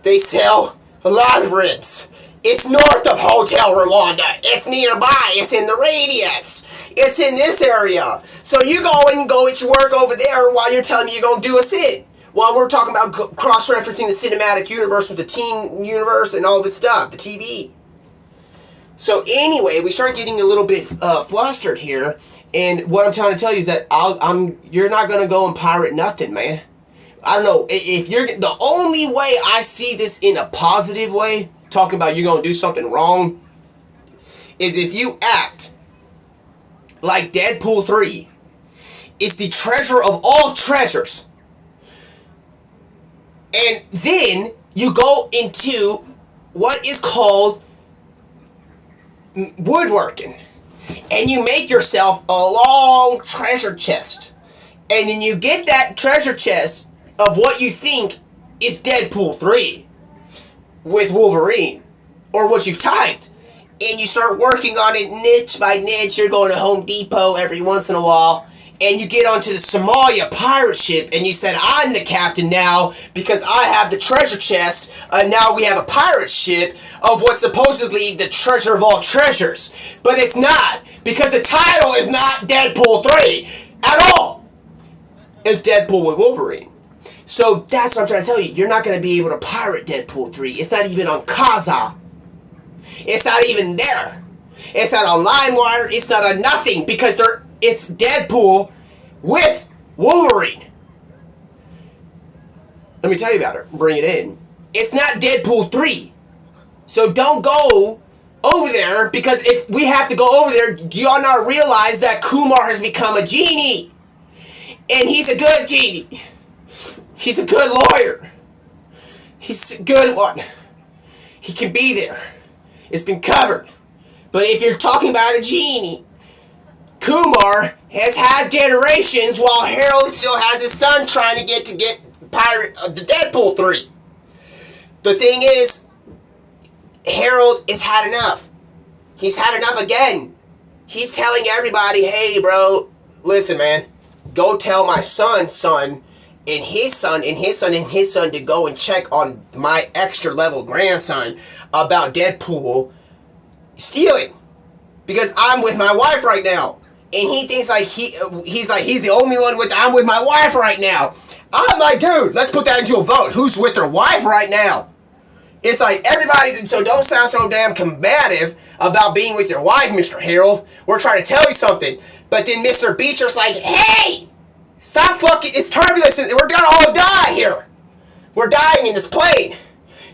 They sell a lot of rims. It's north of Hotel Rwanda. It's nearby. It's in the radius. It's in this area. So you go and go at your work over there while you're telling me you're going to do a sit. While we're talking about cross-referencing the cinematic universe with the teen universe and all this stuff, the TV. So anyway, we start getting a little bit flustered here. And what I'm trying to tell you is that you're not going to go and pirate nothing, man. I don't know. If you're the only way I see this in a positive way, talking about you're going to do something wrong, is if you act like Deadpool 3 is the treasure of all treasures. And then you go into what is called woodworking. And you make yourself a long treasure chest. And then you get that treasure chest of what you think is Deadpool 3 with Wolverine, or what you've typed, and you start working on it niche by niche. You're going to Home Depot every once in a while, and you get onto the Somalia pirate ship, and you said, I'm the captain now because I have the treasure chest, and now we have a pirate ship of what's supposedly the treasure of all treasures. But it's not, because the title is not Deadpool 3 at all. It's Deadpool with Wolverine. So that's what I'm trying to tell you. You're not going to be able to pirate Deadpool 3. It's not even on Kazaa. It's not even there. It's not on LimeWire. It's not on nothing, because it's Deadpool with Wolverine. Let me tell you about it. Bring it in. It's not Deadpool 3. So don't go over there, because if we have to go over there, do y'all not realize that Kumar has become a genie? And he's a good genie. He's a good lawyer. He's a good one. He can be there. It's been covered. But if you're talking about a genie, Kumar has had generations while Harold still has his son trying to get pirate of the Deadpool 3. The thing is, Harold has had enough. He's had enough again. He's telling everybody, hey bro, listen man, go tell my son, and his son to go and check on my extra level grandson about Deadpool stealing, because I'm with my wife right now, and he thinks like he's the only one I'm with my wife right now. I'm like, dude, let's put that into a vote. Who's with their wife right now? It's like everybody, so don't sound so damn combative about being with your wife, Mr. Harold. We're trying to tell you something. But then Mr. Beecher's like, hey, stop fucking, it's turbulence, we're gonna all die here. We're dying in this plane.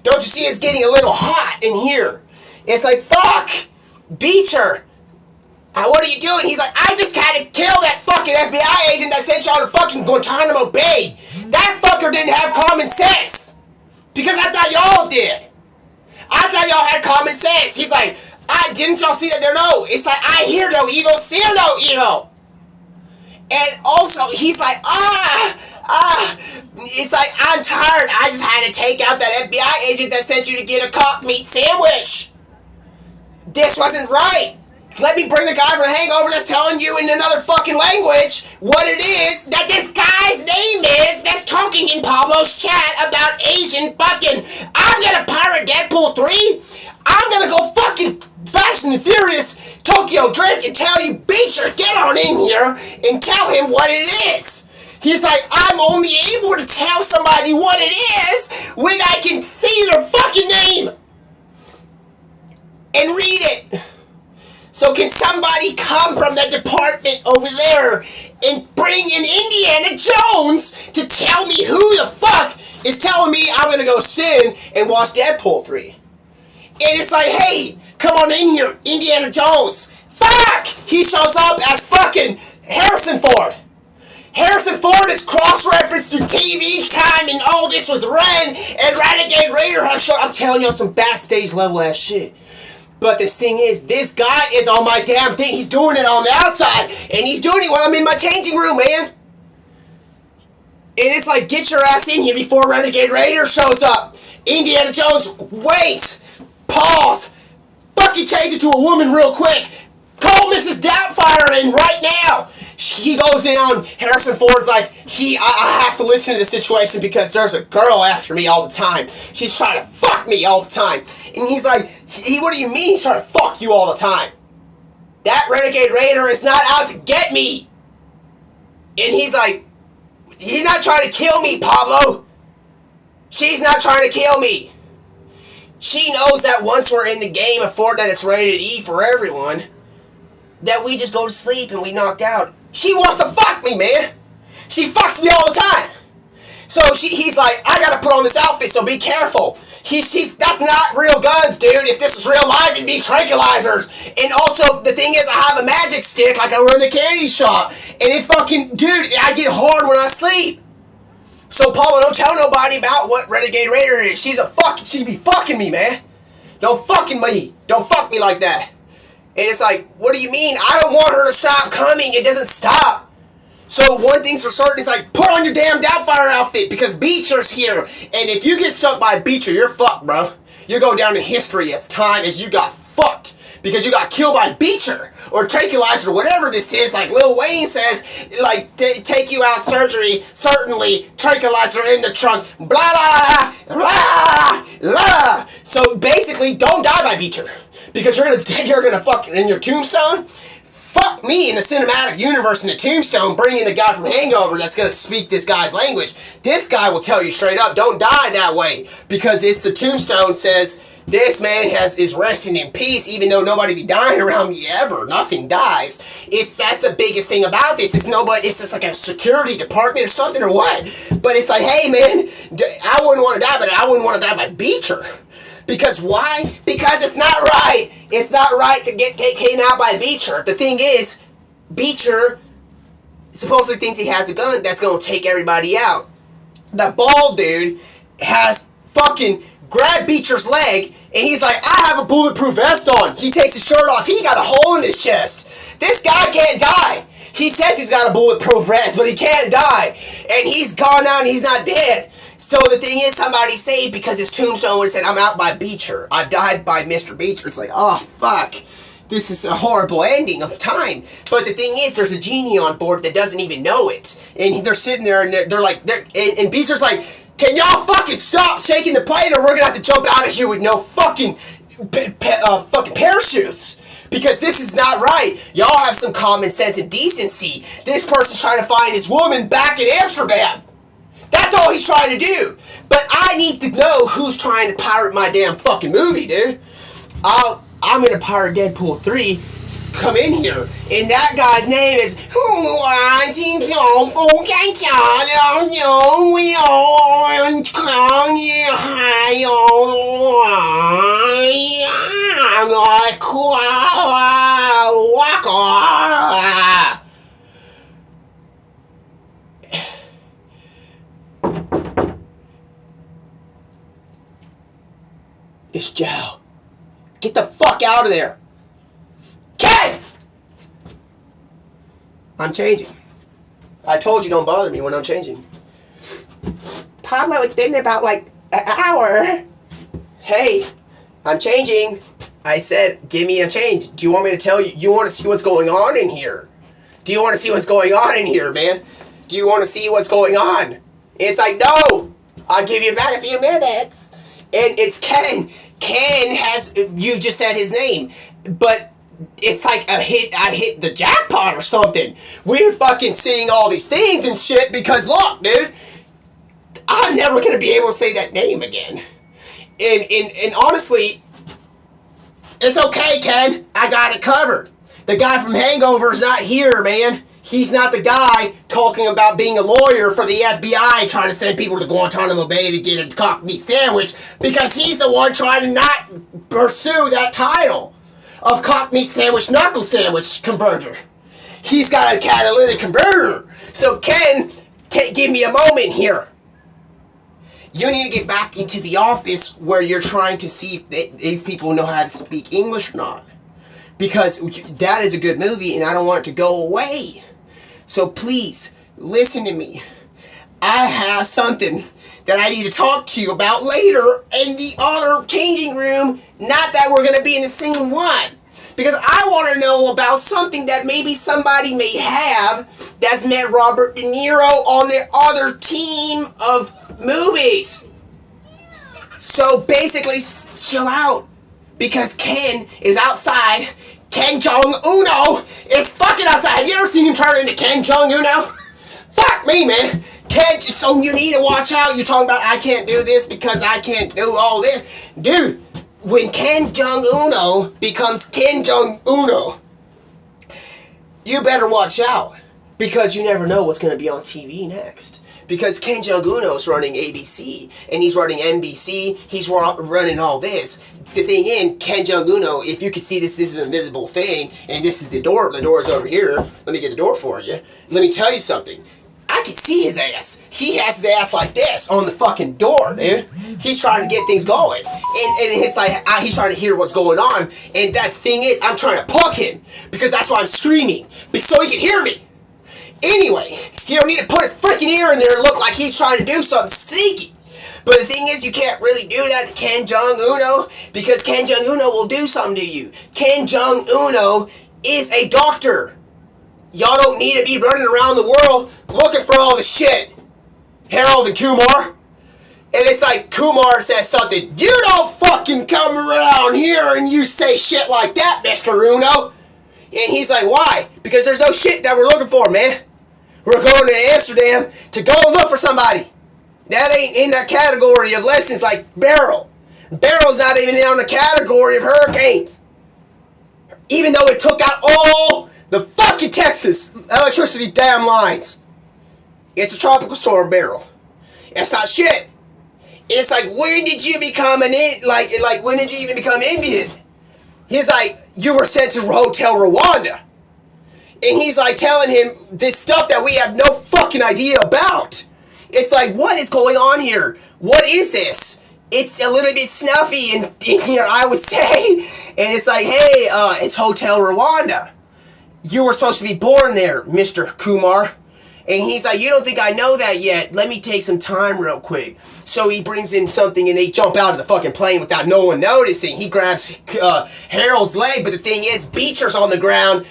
Don't you see it's getting a little hot in here? It's like, fuck, Beecher. What are you doing? He's like, I just had to kill that fucking FBI agent that sent y'all to fucking Guantanamo Bay. That fucker didn't have common sense. Because I thought y'all did. I thought y'all had common sense. He's like, didn't y'all see that there? No. It's like, I hear no evil, see no evil. And also, he's like, it's like, I'm tired. I just had to take out that FBI agent that sent you to get a cock meat sandwich. This wasn't right. Let me bring the guy from the Hangover that's telling you in another fucking language what it is that this guy's name is that's talking in Pablo's chat about Asian fucking. I'm gonna pirate Deadpool 3. I'm gonna go fucking Fast and Furious Tokyo Drift and tell you, Beecher, get on in here and tell him what it is. He's like, I'm only able to tell somebody what it is when I can see their fucking name and read it. So can somebody come from the department over there and bring in Indiana Jones to tell me who the fuck is telling me I'm gonna go sin and watch Deadpool 3? And it's like, hey, come on in here, Indiana Jones. Fuck! He shows up as fucking Harrison Ford. Harrison Ford is cross-referenced through TV time and all this with Ren and Renegade Raider have shown. I'm telling you some backstage level ass shit. But this thing is, this guy is on my damn thing. He's doing it on the outside. And he's doing it while I'm in my changing room, man. And it's like, get your ass in here before Renegade Raider shows up. Indiana Jones, wait. Pause. Bucky change it to a woman real quick. Call Mrs. Doubtfire in right now. He goes down. Harrison Ford's like, I have to listen to the situation because there's a girl after me all the time. She's trying to fuck me all the time. And he's like, what do you mean he's trying to fuck you all the time? That Renegade Raider is not out to get me. And he's like, he's not trying to kill me, Pablo. She's not trying to kill me. She knows that once we're in the game of Fortnite, it's rated E for everyone, that we just go to sleep and we knock out. She wants to fuck me, man. She fucks me all the time. So he's like, I gotta put on this outfit, so be careful. That's not real guns, dude. If this was real life, it'd be tranquilizers. And also, the thing is, I have a magic stick like I run the candy shop. And it fucking, dude, I get hard when I sleep. So, Paula, don't tell nobody about what Renegade Raider is. She be fucking me, man. Don't fuck me like that. And it's like, what do you mean? I don't want her to stop coming. It doesn't stop. So one thing's for certain, it's like, put on your damn Doubtfire outfit because Beecher's here. And if you get stuck by Beecher, you're fucked, bro. You go down in history as time as you got fucked. Because you got killed by Beecher or tranquilizer or whatever this is. Like Lil Wayne says, like, take you out surgery, certainly, tranquilizer in the trunk, blah, blah, blah, blah. So basically, don't die by Beecher. Because you're gonna fucking, in your tombstone, fuck me in the cinematic universe in the tombstone, bring in the guy from Hangover that's gonna speak this guy's language. This guy will tell you straight up, don't die that way. Because it's the tombstone says, this man is resting in peace, even though nobody be dying around me ever. Nothing dies. That's the biggest thing about this. It's just like a security department or something or what. But it's like, hey man, I wouldn't want to die, but I wouldn't want to die by Beecher. Because why? Because it's not right. It's not right to get taken out by Beecher. The thing is, Beecher supposedly thinks he has a gun that's going to take everybody out. That bald dude has fucking grabbed Beecher's leg, and he's like, I have a bulletproof vest on. He takes his shirt off. He got a hole in his chest. This guy can't die. He says he's got a bulletproof vest, but he can't die. And he's gone out and he's not dead. So the thing is, somebody saved because his tombstone said, I'm out by Beecher. I died by Mr. Beecher. It's like, oh, fuck. this is a horrible ending of time. But the thing is, there's a genie on board that doesn't even know it. And they're sitting there and they're like, and Beezer's like, can y'all fucking stop shaking the plane or we're gonna have to jump out of here with no fucking fucking parachutes. Because this is not right. Y'all have some common sense and decency. This person's trying to find his woman back in Amsterdam. That's all he's trying to do. But I need to know who's trying to pirate my damn fucking movie, dude. I'm gonna pirate Deadpool 3. Come in here. And that guy's name is It's Joe. Get the fuck out of there. Ken! I'm changing. I told you don't bother me when I'm changing. Pablo, it's been about like an hour. Hey, I'm changing. I said, give me a change. Do you want me to tell you? You want to see what's going on in here? Do you want to see what's going on in here, man? Do you want to see what's going on? It's like, no. I'll give you back a few minutes. And it's Ken. Ken has, you just said his name. But it's like I hit the jackpot or something. We're fucking seeing all these things and shit because look, dude, I'm never gonna be able to say that name again. And honestly, it's okay, Ken. I got it covered. The guy from Hangover's not here, man. He's not the guy talking about being a lawyer for the FBI trying to send people to Guantanamo Bay to get a cocked meat sandwich because he's the one trying to not pursue that title of cocked meat sandwich knuckle sandwich converter. He's got a catalytic converter. So Ken, give me a moment here. You need to get back into the office where you're trying to see if these people know how to speak English or not. Because that is a good movie and I don't want it to go away. So please, listen to me. I have something that I need to talk to you about later in the other changing room. Not that we're going to be in the same one. Because I want to know about something that maybe somebody may have that's met Robert De Niro on their other team of movies. So basically, chill out. Because Ken is outside. Ken Jong-Uno is fucking outside. Have you ever seen him turn into Ken Jong-Uno? Fuck me, man. Ken, so you need to watch out. You're talking about I can't do this because I can't do all this. Dude, when Ken Jong-Uno becomes Ken Jong-Uno, you better watch out. Because you never know what's going to be on TV next. Because Ken Jong-Uno is running ABC, and he's running NBC, he's running all this. The thing in, Ken Jong-Uno, if you can see this is an invisible thing, and this is the door is over here. Let me get the door for you. Let me tell you something. I can see his ass. He has his ass like this on the fucking door, dude. He's trying to get things going. And it's like, he's trying to hear what's going on. And that thing is, I'm trying to plug him, because that's why I'm screaming, so he can hear me. Anyway, he don't need to put his freaking ear in there and look like he's trying to do something sneaky. But the thing is, you can't really do that to Ken Jong-Uno, because Ken Jong-Uno will do something to you. Ken Jong-Uno is a doctor. Y'all don't need to be running around the world looking for all the shit. Harold and Kumar. And it's like Kumar says something. You don't fucking come around here and you say shit like that, Mr. Uno. And he's like, why? Because there's no shit that we're looking for, man. We're going to Amsterdam to go and look for somebody. That ain't in that category of lessons like Beryl. Beryl's not even in the category of hurricanes. Even though it took out all the fucking Texas electricity damn lines. It's a tropical storm, Beryl. It's not shit. It's like, when did you become when did you even become Indian? He's like, you were sent to Hotel Rwanda. And he's like telling him this stuff that we have no fucking idea about. It's like, what is going on here? What is this? It's a little bit snuffy in here, I would say. And it's like, hey, it's Hotel Rwanda. You were supposed to be born there, Mr. Kumar. And he's like, you don't think I know that yet? Let me take some time real quick. So he brings in something and they jump out of the fucking plane without no one noticing. He grabs Harold's leg, but the thing is, Beecher's on the ground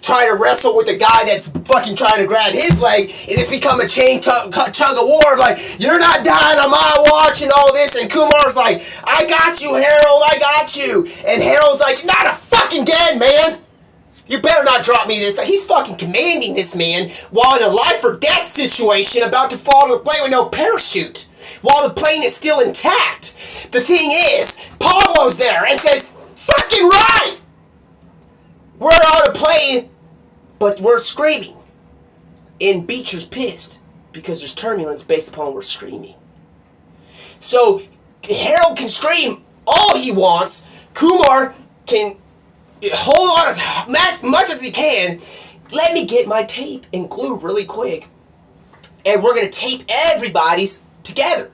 trying to wrestle with the guy that's fucking trying to grab his leg, and it's become a tug of war of like, you're not dying on my watch and all this, and Kumar's like, I got you, Harold, I got you. And Harold's like, not a fucking dead man. You better not drop me this time. He's fucking commanding this man while in a life or death situation about to fall to the plane with no parachute. While the plane is still intact. The thing is, Pablo's there and says, fucking right! We're on a plane, but we're screaming. And Beecher's pissed because there's turbulence based upon we're screaming. So Harold can scream all he wants. Kumar can hold on as much as he can. Let me get my tape and glue really quick. And we're going to tape everybody's together.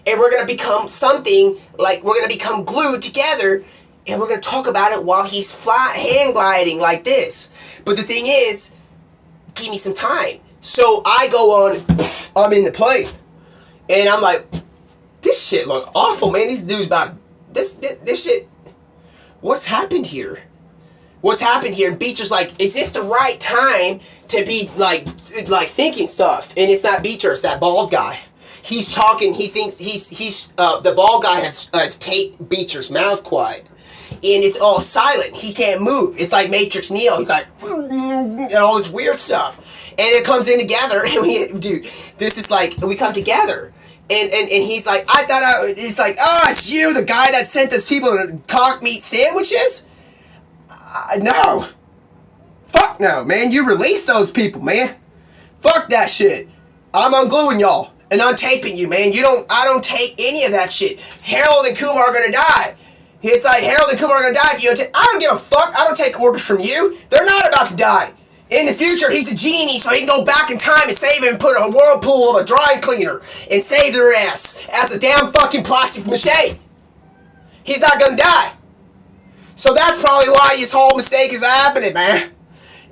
And we're going to become something, like we're going to become glued together. And we're going to talk about it while he's hand gliding like this. But the thing is, give me some time. So I go on, I'm in the plane. And I'm like, this shit look awful, man. These dudes about, this shit, what's happened here? What's happened here? And Beecher's like, is this the right time to be like thinking stuff? And it's not Beecher, it's that bald guy. He's talking, he thinks the bald guy has taped Beecher's mouth quiet. And it's all silent. He can't move. It's like Matrix Neo. He's like, and all this weird stuff. And it comes in together. And dude, this is like, we come together. And he's like, it's like, oh, it's you, the guy that sent us people to cock meat sandwiches? No. Fuck no, man. You release those people, man. Fuck that shit. I'm ungluing y'all. And untaping you, man. I don't take any of that shit. Harold and Kumar are gonna die. It's like, Harold and Kumar are gonna die if you don't I don't give a fuck. I don't take orders from you. They're not about to die. In the future, he's a genie, so he can go back in time and save him and put a whirlpool of a dry cleaner and save their ass as a damn fucking plastic mache. He's not gonna die. So that's probably why this whole mistake is happening, man.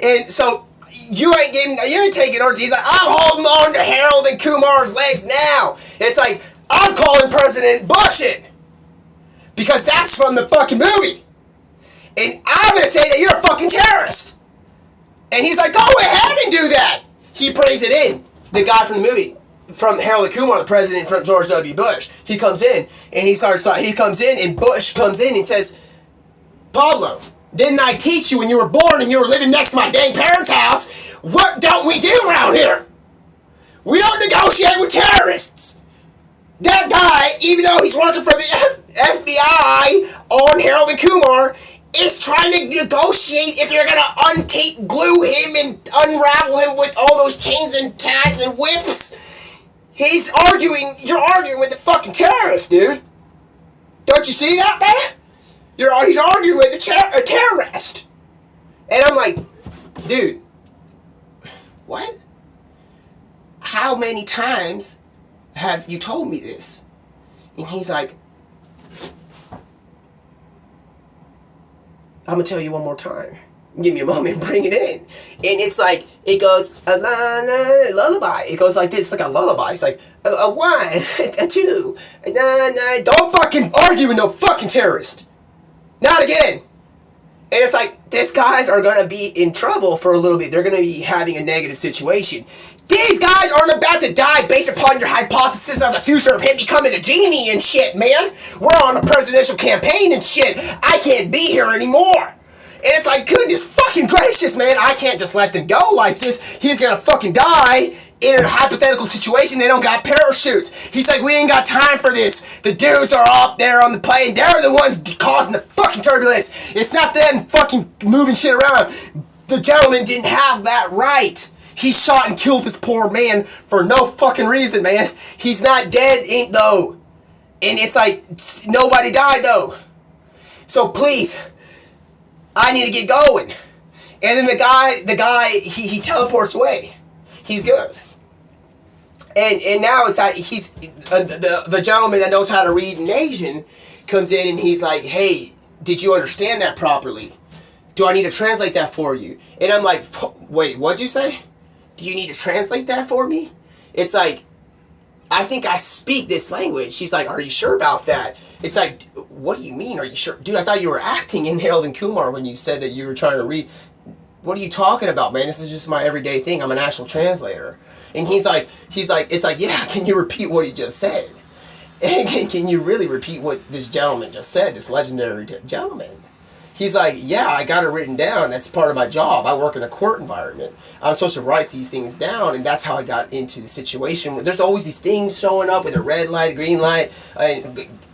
And so you ain't taking orders. He's like, I'm holding on to Harold and Kumar's legs now. It's like, I'm calling President Bush in. Because that's from the fucking movie. And I'm gonna say that you're a fucking terrorist. And he's like, go ahead and do that. He prays it in. The guy from the movie, from Harold and Kumar, the president from George W. Bush, he comes in and he comes in and Bush comes in and says, Pablo, didn't I teach you when you were born and you were living next to my dang parents' house? What don't we do around here? We don't negotiate with terrorists. That guy, even though he's working for the FBI on Harold and Kumar, is trying to negotiate if you're gonna glue him and unravel him with all those chains and tags and whips. You're arguing with the fucking terrorist, dude. Don't you see that, man? He's arguing with a terrorist. And I'm like, dude, what? How many times have you told me this? And he's like, I'm going to tell you one more time. Give me a moment and bring it in. And it's like, it goes, a lullaby. It goes like this, like a lullaby. It's like, a one, a two, don't fucking argue with no fucking terrorist. Not again. And it's like, these guys are going to be in trouble for a little bit. They're going to be having a negative situation. These guys aren't about to die based upon your hypothesis of the future of him becoming a genie and shit, man. We're on a presidential campaign and shit. I can't be here anymore. And it's like, goodness fucking gracious, man. I can't just let them go like this. He's going to fucking die in a hypothetical situation. They don't got parachutes. He's like, we ain't got time for this. The dudes are up there on the plane. They're the ones causing the fucking turbulence. It's not them fucking moving shit around. The gentleman didn't have that right. He shot and killed this poor man for no fucking reason, man. He's not dead, ain't though. And it's like, nobody died though. So please, I need to get going. And then the guy, he teleports away. He's good. And now it's like, the gentleman that knows how to read in Asian comes in and he's like, hey, did you understand that properly? Do I need to translate that for you? And I'm like, wait, what'd you say? do you need to translate that for me? It's like, I think I speak this language. She's like, are you sure about that? It's like, what do you mean, are you sure? Dude, I thought you were acting in Harold and Kumar when you said that you were trying to read. What are you talking about, man? This is just my everyday thing. I'm an actual translator. And he's like, it's like, yeah, can you repeat what he just said? And can you really repeat what this gentleman just said, this legendary gentleman? He's like, yeah, I got it written down. That's part of my job. I work in a court environment. I'm supposed to write these things down, and that's how I got into the situation. Where there's always these things showing up with a red light, green light,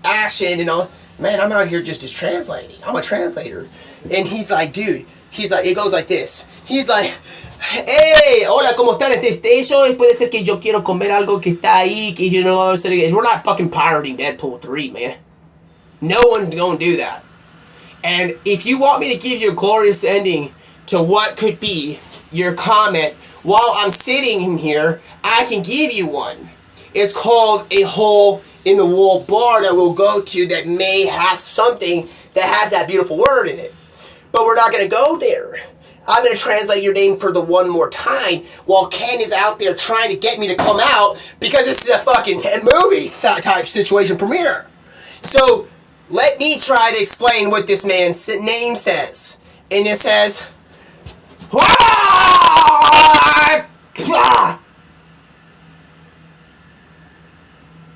action, and all. Man, I'm out here just translating. I'm a translator. And he's like, dude, he's like, it goes like this. He's like, hey, hola, ¿cómo están? Eso puede ser que yo quiero comer algo que está ahí, que you know, we're not fucking pirating Deadpool 3, man. No one's gonna do that. And if you want me to give you a glorious ending to what could be your comment while I'm sitting in here, I can give you one. It's called a hole in the wall bar that we'll go to that may have something that has that beautiful word in it. But we're not going to go there. I'm going to translate your name for the one more time while Ken is out there trying to get me to come out because this is a fucking movie type situation premiere. So let me try to explain what this man's name says. And it says,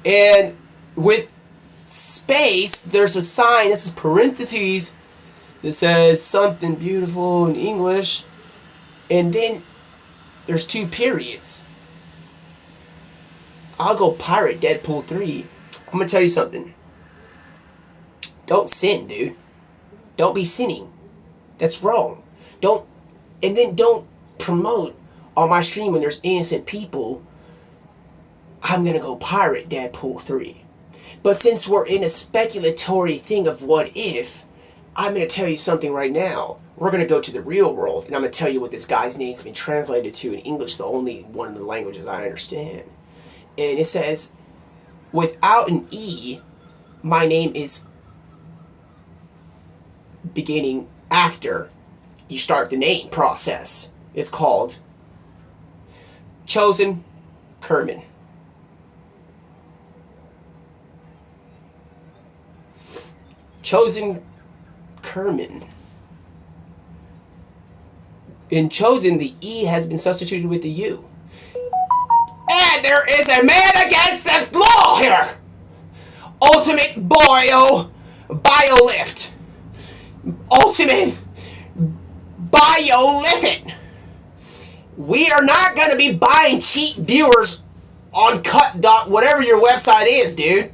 and with space, there's a sign, this is parentheses, that says something beautiful in English. And then there's 2 periods. I'll go pirate Deadpool 3. I'm going to tell you something. Don't sin, dude. Don't be sinning. That's wrong. Don't promote on my stream when there's innocent people. I'm gonna go pirate Deadpool 3. But since we're in a speculatory thing of what if, I'm gonna tell you something right now. We're gonna go to the real world, and I'm gonna tell you what this guy's name's been translated to in English, the only one of the languages I understand. And it says, without an E, my name is beginning after you start the name process. It's called Chosen Kerman. Chosen Kerman. In Chosen, the E has been substituted with the U. And there is a man against the law here! Ultimate BioLift. Ultimate BioLift. We are not going to be buying cheap viewers on whatever your website is, dude.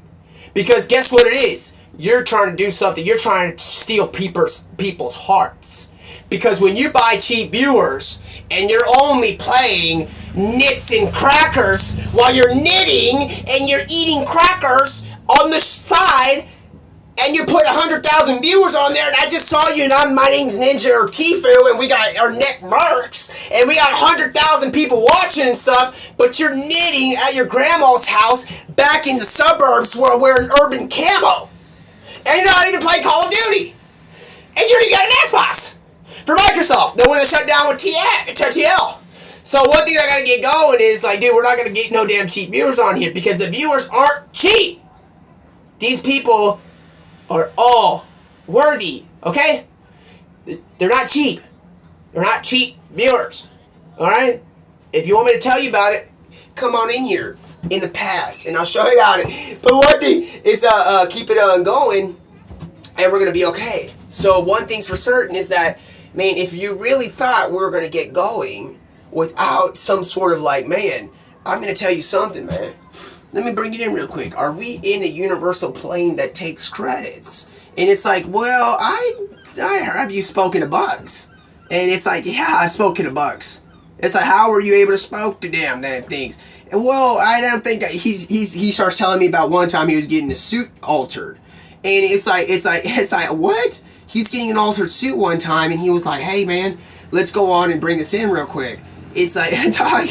Because guess what it is? You're trying to do something. You're trying to steal people's hearts. Because when you buy cheap viewers and you're only playing knits and crackers while you're knitting and you're eating crackers on the side, and you put 100,000 viewers on there, and I just saw you, and my name's Ninja or Tifu, and we got our neck marks, and we got 100,000 people watching and stuff, but you're knitting at your grandma's house back in the suburbs where we're wearing urban camo. And you're not even playing Call of Duty. And you already got an Xbox for Microsoft. Then when they shut down with TL. So one thing I gotta get going is, like, dude, we're not gonna get no damn cheap viewers on here because the viewers aren't cheap. These people are all worthy, okay? They're not cheap. They're not cheap viewers, alright? If you want me to tell you about it, come on in here in the past, and I'll show you about it. But one thing is keep it going, and we're going to be okay. So one thing's for certain is that, man, if you really thought we were going to get going without some sort of, like, man, I'm going to tell you something, man. Let me bring it in real quick. Are we in a universal plane that takes credits? And it's like, well, I have you spoken to Bugs. And it's like, yeah, I've spoken to Bugs. It's like, how were you able to spoke to damn things? And well, I don't think he starts telling me about one time he was getting his suit altered. And it's like, what? He's getting an altered suit one time, and he was like, hey, man, let's go on and bring this in real quick. It's like, dog.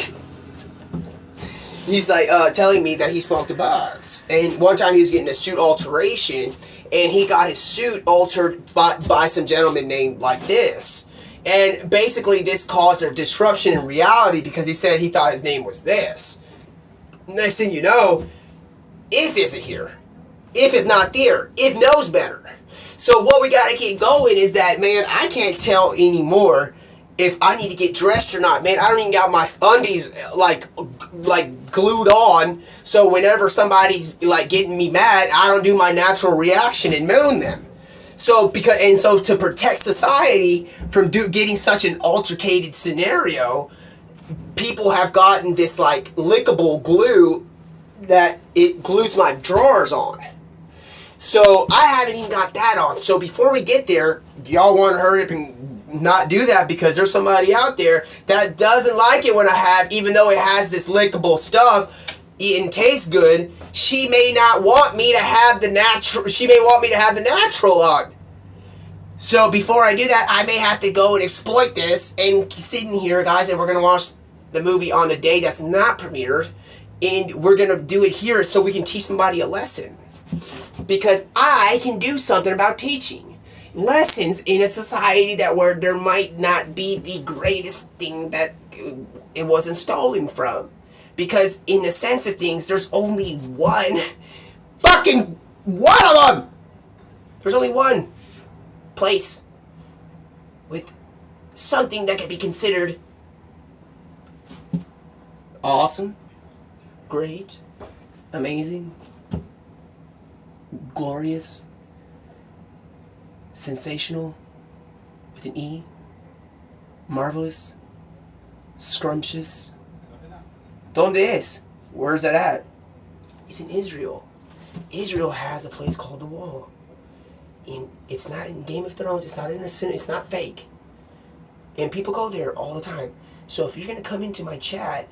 He's like telling me that he spoke to Bugs. And one time he was getting a suit alteration, and he got his suit altered by some gentleman named like this. And basically this caused a disruption in reality because he said he thought his name was this. Next thing you know, If isn't here. If is not there. If knows better. So what we got to get going is that, man, I can't tell anymore if I need to get dressed or not. Man, I don't even got my undies like glued on. So whenever somebody's like getting me mad, I don't do my natural reaction and moon them. So to protect society from getting such an altercated scenario, people have gotten this like lickable glue that it glues my drawers on. So I haven't even got that on. So before we get there, y'all want to hurry up and not do that because there's somebody out there that doesn't like it when I have, even though it has this lickable stuff and tastes good, she may not want me to have the natural, she may want me to have the natural on. So before I do that, I may have to go and exploit this and sitting here, guys, and we're going to watch the movie on the day that's not premiered, and we're going to do it here so we can teach somebody a lesson. Because I can do something about teaching lessons in a society where there might not be the greatest thing that it wasn't stolen from. Because in the sense of things, there's only one of them! There's only one place with something that can be considered awesome, great, amazing, glorious, sensational, with an E, marvelous, scrumptious. Donde es? Where's that at? It's in Israel. Israel has a place called the Wall. And it's not in Game of Thrones, it's not in the cinema, it's not fake. And people go there all the time. So if you're going to come into my chat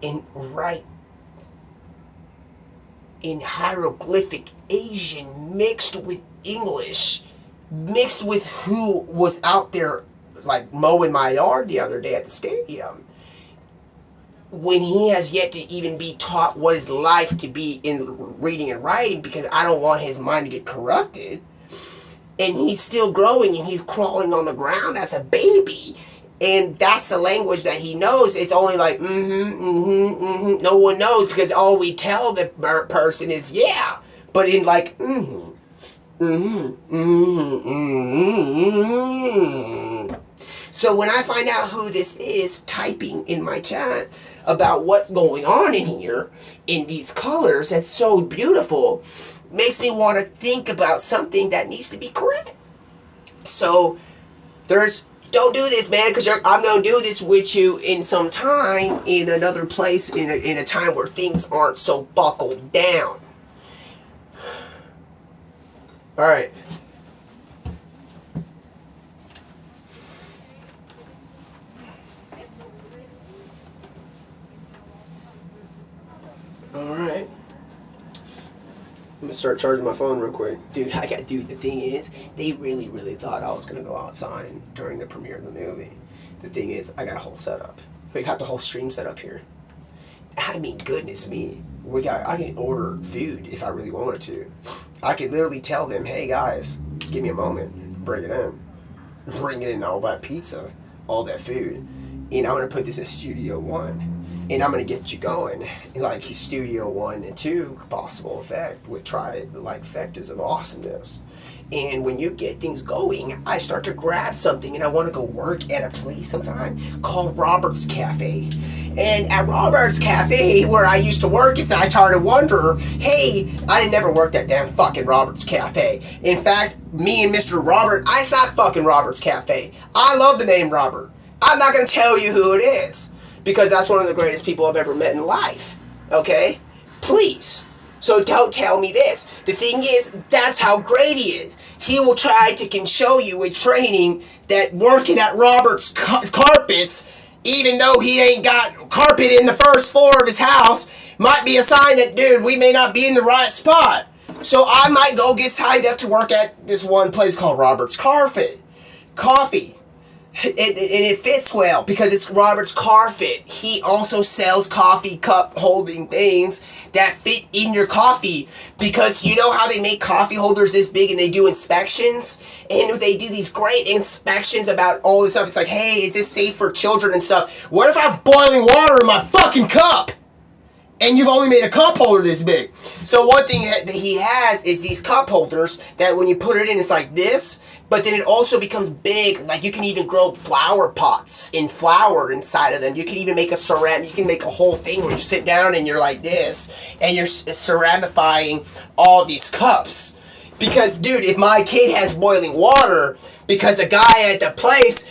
and write in hieroglyphic Asian mixed with English, mixed with who was out there like mowing my yard the other day at the stadium, when he has yet to even be taught what is life to be in reading and writing, because I don't want his mind to get corrupted, and he's still growing and he's crawling on the ground as a baby, and that's the language that he knows. It's only like no one knows, because all we tell the person is yeah, but in like So when I find out who this is typing in my chat about what's going on in here, in these colors, that's so beautiful, makes me want to think about something that needs to be correct. So don't do this, man, because I'm going to do this with you in some time, in another place, in a time where things aren't so buckled down. Alright. Alright. I'm gonna start charging my phone real quick. Dude, the thing is, they really thought I was gonna go outside during the premiere of the movie. The thing is, I got a whole setup. We got the whole stream set up here. I mean, goodness me. I can order food if I really wanted to. I could literally tell them, hey guys, give me a moment, bring it in. Bring in all that pizza, all that food. And I'm gonna put this in Studio 1. And I'm going to get you going, like Studio 1 and 2 possible effect with factors of awesomeness. And when you get things going, I start to grab something and I want to go work at a place sometime called Robert's Cafe. And at Robert's Cafe, where I used to work, I started to wonder, hey, I never worked at damn fucking Robert's Cafe. In fact, me and Mr. Robert, it's not fucking Robert's Cafe. I love the name Robert. I'm not going to tell you who it is, because that's one of the greatest people I've ever met in life, okay? Please. So don't tell me this. The thing is, that's how great he is. He will try to show you with training that working at Robert's Carpets, even though he ain't got carpet in the first floor of his house, might be a sign that, dude, we may not be in the right spot. So I might go get signed up to work at this one place called Robert's Coffee. And it fits well because it's Robert's car fit. He also sells coffee cup holding things that fit in your coffee, because you know how they make coffee holders this big and they do inspections, and they do these great inspections about all this stuff. It's like, hey, is this safe for children and stuff? What if I have boiling water in my fucking cup? And you've only made a cup holder this big. So one thing that he has is these cup holders that when you put it in, it's like this. But then it also becomes big. Like you can even grow flower pots in flour inside of them. You can even make a ceramic. You can make a whole thing where you sit down and you're like this. And you're ceramifying all these cups. Because, dude, if my kid has boiling water because the guy at the place,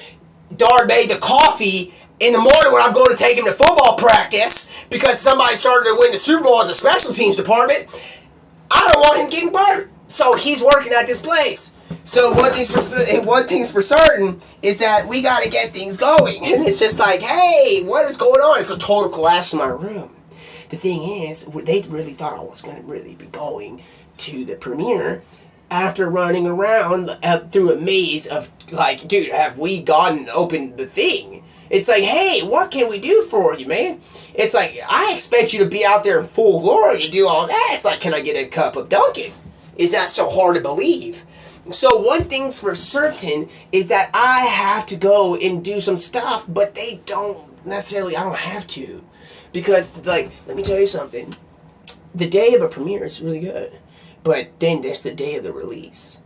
Dard made the coffee in the morning when I'm going to take him to football practice because somebody started to win the Super Bowl in the special teams department, I don't want him getting burnt. So he's working at this place. So one thing's for certain is that we got to get things going. And it's just like, hey, what is going on? It's a total collapse in my room. The thing is, they really thought I was going to really be going to the premiere after running around through a maze of, like, dude, have we gone and opened the thing? It's like, hey, what can we do for you, man? It's like, I expect you to be out there in full glory to do all that. It's like, can I get a cup of Dunkin'? Is that so hard to believe? So one thing's for certain is that I have to go and do some stuff, but they don't necessarily, I don't have to. Because, like, let me tell you something. The day of a premiere is really good. But then there's the day of the release.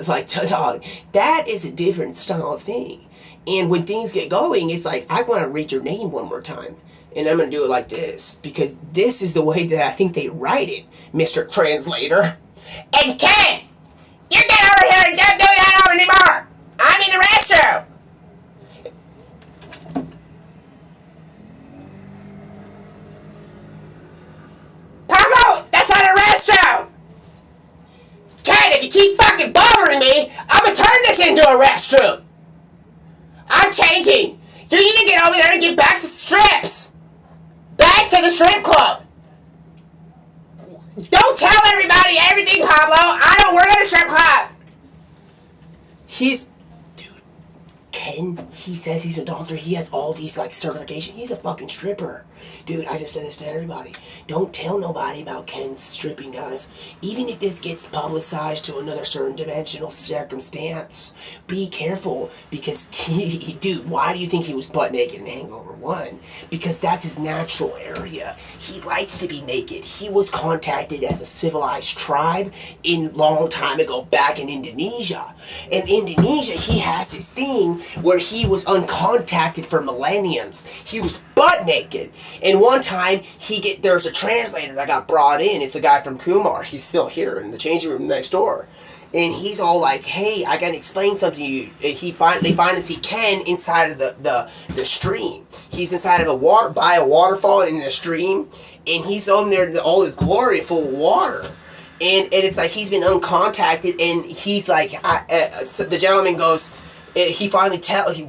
Like, dog, that is a different style of thing. And when things get going, it's like, I want to read your name one more time. And I'm going to do it like this. Because this is the way that I think they write it, Mr. Translator. And Ken, you get over here and don't do that anymore. I'm in the restroom. Pablo, that's not a restroom. Ken, if you keep fucking bothering me, I'm going to turn this into a restroom. I'm changing. You need to get over there and get back to strips. Back to the strip club. Don't tell everybody everything, Pablo. I don't work at a strip club. Dude, Ken, he says he's a doctor. He has all these, like, certifications. He's a fucking stripper. Dude, I just said this to everybody. Don't tell nobody about Ken's stripping, guys. Even if this gets publicized to another certain dimensional circumstance, be careful. Because, dude, why do you think he was butt naked in Hangover 1? Because that's his natural area. He likes to be naked. He was contacted as a civilized tribe long time ago back in Indonesia. In Indonesia, he has this thing where he was uncontacted for millenniums. He was butt naked. And one time, there's a translator that got brought in. It's the guy from Kumar. He's still here in the changing room next door. And he's all like, hey, I gotta explain something to you. They finally see Ken inside of the stream. He's inside of by a waterfall in the stream. And he's on there in all his glory full of water. And it's like he's been uncontacted. And he's like, so the gentleman goes, he finally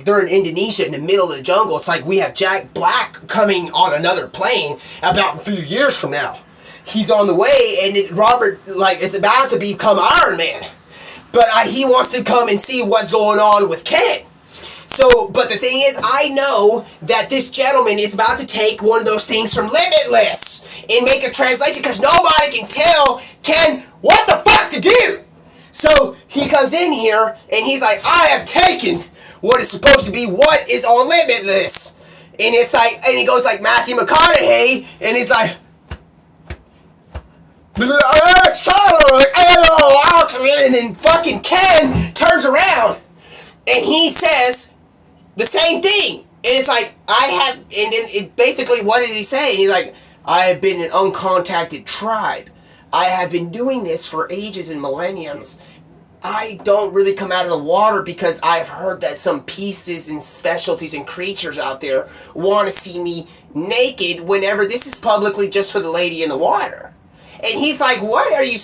they're in Indonesia in the middle of the jungle. It's like we have Jack Black coming on another plane about a few years from now. He's on the way, and Robert is about to become Iron Man, but he wants to come and see what's going on with Ken. So, but the thing is, I know that this gentleman is about to take one of those things from Limitless and make a translation because nobody can tell Ken what the fuck to do. So he comes in here and he's like, I have taken what is supposed to be what is on Limitless. And it's like, and he goes like Matthew McConaughey, and he's like, and then fucking Ken turns around and he says the same thing. And it's like, and then basically what did he say? He's like, I have been an uncontacted tribe. I have been doing this for ages and millenniums. I don't really come out of the water because I've heard that some pieces and specialties and creatures out there want to see me naked whenever this is publicly just for the lady in the water. And he's like, what are you...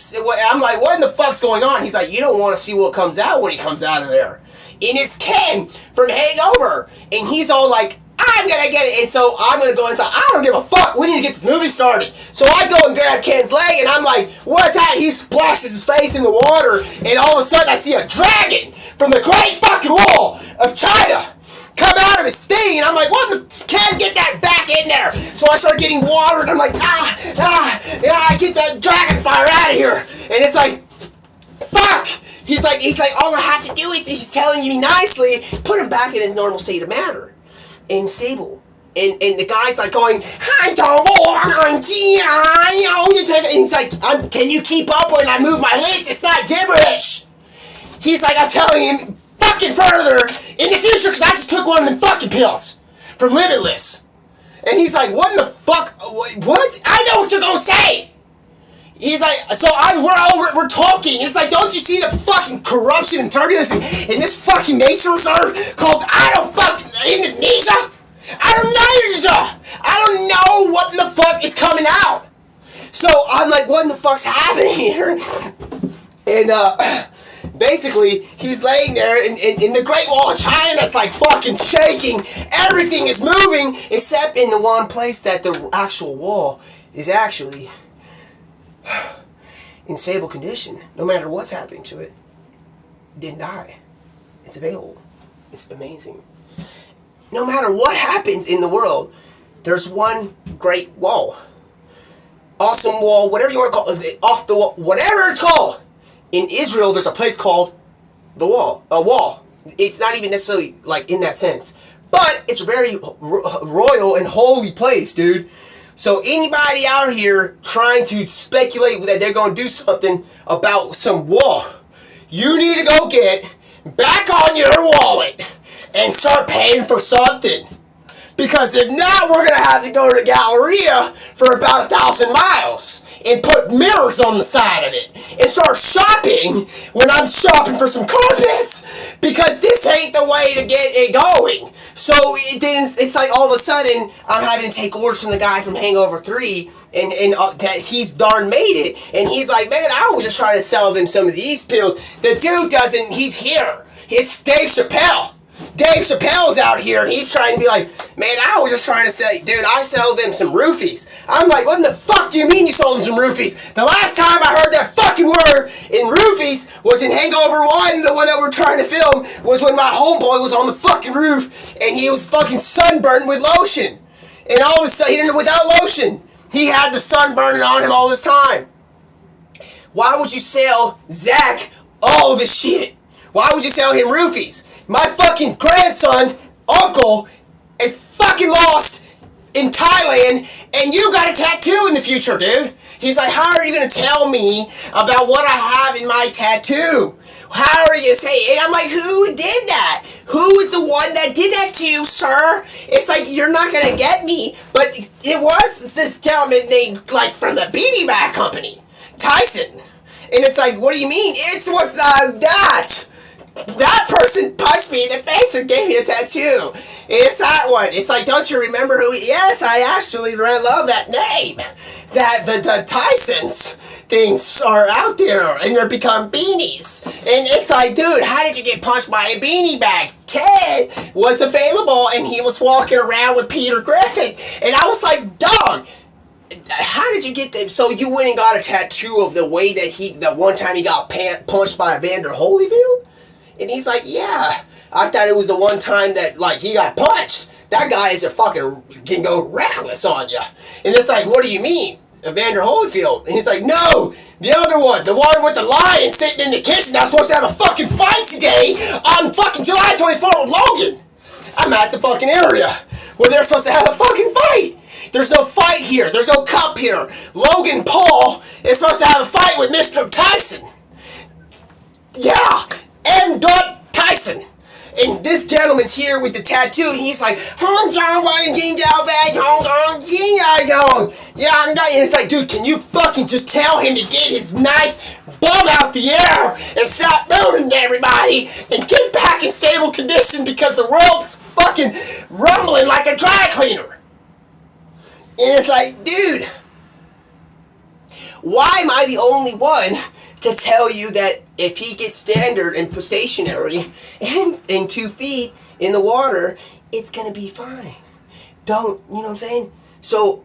I'm like, what in the fuck's going on? He's like, you don't want to see what comes out when he comes out of there. And it's Ken from Hangover. And he's all like, I'm going to get it. And so I'm going to go inside. I don't give a fuck. We need to get this movie started. So I go and grab Ken's leg, and I'm like, what's that? He splashes his face in the water, and all of a sudden I see a dragon from the Great fucking Wall of China. come out of his thing, and I'm like, what the, can't get that back in there. So I start getting water, and I'm like, get that dragon fire out of here. And it's like, fuck. He's like, all I have to do is, he's telling you nicely, put him back in his normal state of matter, and stable. And the guy's like going, and he's like, can you keep up when I move my lips? It's not gibberish. He's like, I'm telling him fucking further in the future, because I just took one of them fucking pills from Limitless. And he's like, what in the fuck? What? I know what you're gonna say. He's like, so we're talking. It's like, don't you see the fucking corruption and turbulence in this fucking nature reserve called Indonesia? I don't know what in the fuck is coming out. So I'm like, what in the fuck's happening here? And basically, he's laying there in the Great Wall of China. It's like fucking shaking. Everything is moving except in the one place that the actual wall is actually in stable condition. No matter what's happening to it, it didn't die. It's available. It's amazing. No matter what happens in the world, there's one great wall. Awesome wall, whatever you want to call it, off the wall, whatever it's called. In Israel, there's a place called the wall. A wall. It's not even necessarily like in that sense. But it's a very royal and holy place, dude. So anybody out here trying to speculate that they're going to do something about some wall, you need to go get back on your wallet and start paying for something. Because if not, we're going to have to go to the Galleria for about 1,000 miles and put mirrors on the side of it and start shopping when I'm shopping for some carpets, because this ain't the way to get it going. So it's like all of a sudden I'm having to take orders from the guy from Hangover 3 and that he's darn made it. And he's like, man, I was just trying to sell them some of these pills. The dude doesn't, he's here. It's Dave Chappelle. Dave Chappelle's out here, and he's trying to be like, man, I was just trying to say, dude, I sell them some roofies. I'm like, what in the fuck do you mean you sold them some roofies? The last time I heard that fucking word in roofies was in Hangover 1, the one that we're trying to film, was when my homeboy was on the fucking roof, and he was fucking sunburned with lotion. And all of a sudden, he didn't, without lotion, he had the sun burning on him all this time. Why would you sell Zach all this shit? Why would you sell him roofies? My fucking grandson, uncle, is fucking lost in Thailand, and you got a tattoo in the future, dude. He's like, how are you going to tell me about what I have in my tattoo? How are you going to say it? And I'm like, who did that? Who is the one that did that to you, sir? It's like, you're not going to get me. But it was this gentleman named, like, from the Beanie Bag Company, Tyson. And it's like, what do you mean? It's what's that person punched me in the face and gave me a tattoo. It's that one. It's like, don't you remember who? Yes, I actually love that name. That the Tysons things are out there, and they're become beanies. And it's like, dude, how did you get punched by a beanie bag? Ted was available, and he was walking around with Peter Griffin, and I was like, dog, how did you get that? So you went and got a tattoo of the way that one time he got punched by Evander Holyfield? And he's like, yeah, I thought it was the one time that, like, he got punched. That guy is can go reckless on you. And it's like, what do you mean? Evander Holyfield. And he's like, no, the other one, the one with the lion sitting in the kitchen. I was supposed to have a fucking fight today on fucking July 24th with Logan. I'm at the fucking area where they're supposed to have a fucking fight. There's no fight here. There's no cup here. Logan Paul is supposed to have a fight with Mr. Tyson. Yeah. And Tyson. And this gentleman's here with the tattoo, and he's like, yeah, and it's like, dude, can you fucking just tell him to get his nice bum out the air and stop moving to everybody and get back in stable condition, because the world's fucking rumbling like a dry cleaner. And it's like, dude, why am I the only one to tell you that if he gets standard and stationary and 2 feet in the water, it's gonna be fine? Don't, you know what I'm saying? So,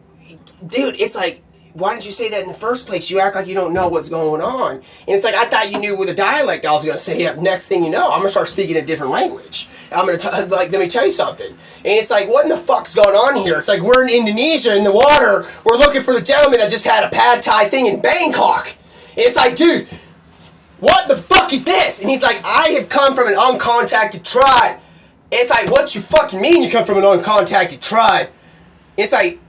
dude, it's like, why didn't you say that in the first place? You act like you don't know what's going on. And it's like, I thought you knew with a dialect I was going to say. Yeah, next thing you know, I'm going to start speaking a different language. I'm going to, like, let me tell you something. And it's like, what in the fuck's going on here? It's like, we're in Indonesia in the water. We're looking for the gentleman that just had a pad thai thing in Bangkok. And it's like, dude, what the fuck is this? And he's like, I have come from an uncontacted tribe. And it's like, what you fucking mean you come from an uncontacted tribe? It's like,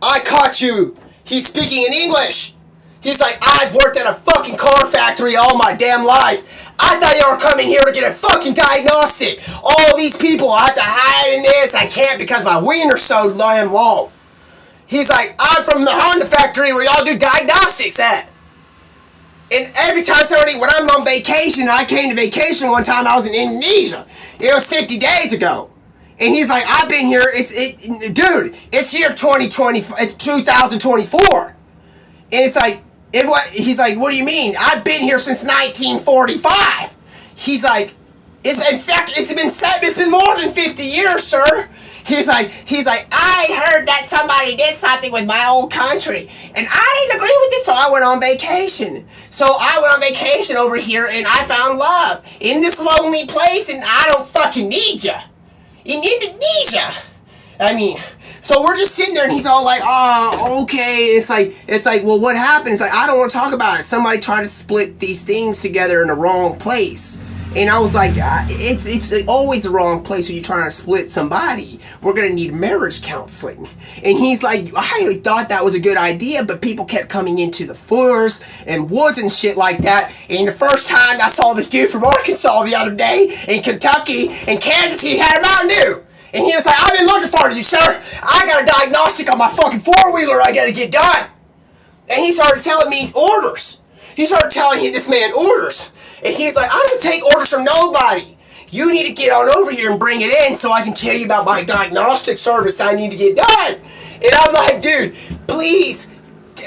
I caught you. He's speaking in English. He's like, I've worked at a fucking car factory all my damn life. I thought you were coming here to get a fucking diagnostic. All these people, I have to hide in this. I can't because my wiener's so damn long. He's like, I'm from the Honda factory where y'all do diagnostics at. And every time when I'm on vacation, I came to vacation one time, I was in Indonesia. It was 50 days ago. And he's like, I've been here, dude, it's year 2020, it's 2024. And it's like, he's like, what do you mean? I've been here since 1945. He's like, it's been more than 50 years, sir. He's like, I heard that somebody did something with my own country, and I didn't agree with it, so I went on vacation. So I went on vacation over here, and I found love in this lonely place, and I don't fucking need ya. In Indonesia. I mean, so we're just sitting there, and he's all like, oh, okay. It's like, well, what happened? It's like, I don't want to talk about it. Somebody tried to split these things together in the wrong place. And I was like, it's always the wrong place when you're trying to split somebody. We're going to need marriage counseling. And he's like, I highly thought that was a good idea, but people kept coming into the forests and woods and shit like that. And the first time I saw this dude from Arkansas the other day, in Kentucky, and Kansas, he had a Mountain Dew. And he was like, I've been looking for you, sir. I got a diagnostic on my fucking four-wheeler I got to get done. And he started telling me orders. He started telling this man orders. And he's like, I don't take orders from nobody. You need to get on over here and bring it in so I can tell you about my diagnostic service I need to get done. And I'm like, dude, please.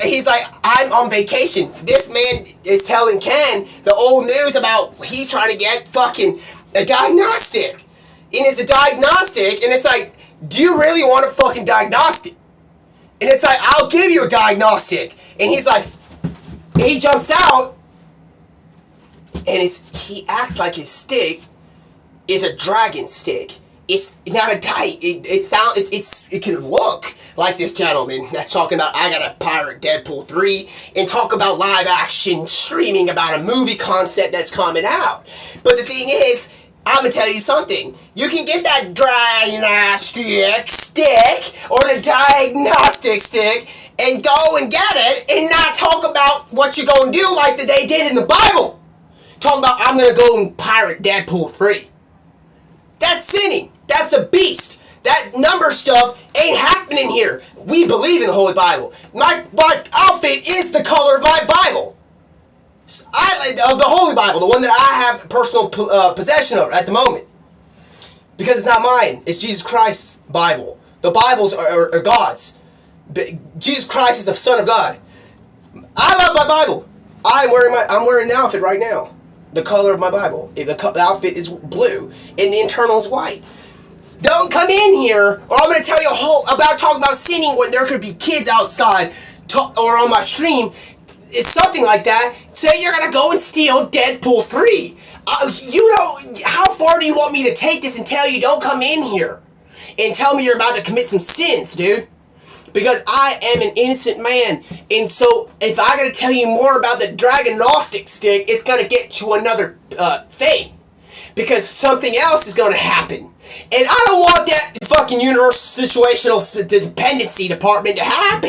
He's like, I'm on vacation. This man is telling Ken the old news about he's trying to get fucking a diagnostic. And it's a diagnostic, and it's like, do you really want a fucking diagnostic? And it's like, I'll give you a diagnostic. And he's like, he jumps out, and he acts like his stick is a dragon stick. It's not a it can look like this gentleman that's talking about, I gotta pirate Deadpool 3 and talk about live action streaming about a movie concept that's coming out. But the thing is, I'm gonna tell you something. You can get that diagnostic stick or the diagnostic stick and go and get it and not talk about what you're gonna do like that they did in the Bible. Talk about, I'm gonna go and pirate Deadpool 3. That's sinning. That's a beast. That number stuff ain't happening here. We believe in the Holy Bible. My outfit is the color of my Bible. Of the Holy Bible, the one that I have personal possession of at the moment. Because it's not mine. It's Jesus Christ's Bible. The Bibles are God's. Jesus Christ is the Son of God. I love my Bible. I'm wearing the outfit right now. The color of my Bible. The outfit is blue and the internal is white. Don't come in here, or I'm going to tell you talking about sinning when there could be kids outside or on my stream. It's something like that. Say you're gonna go and steal Deadpool 3. How far do you want me to take this and tell you don't come in here and tell me you're about to commit some sins, dude? Because I am an innocent man, and so if I gotta tell you more about the diagnostic stick, it's gonna get to another thing, because something else is gonna happen, and I don't want that fucking universal situational dependency department to happen.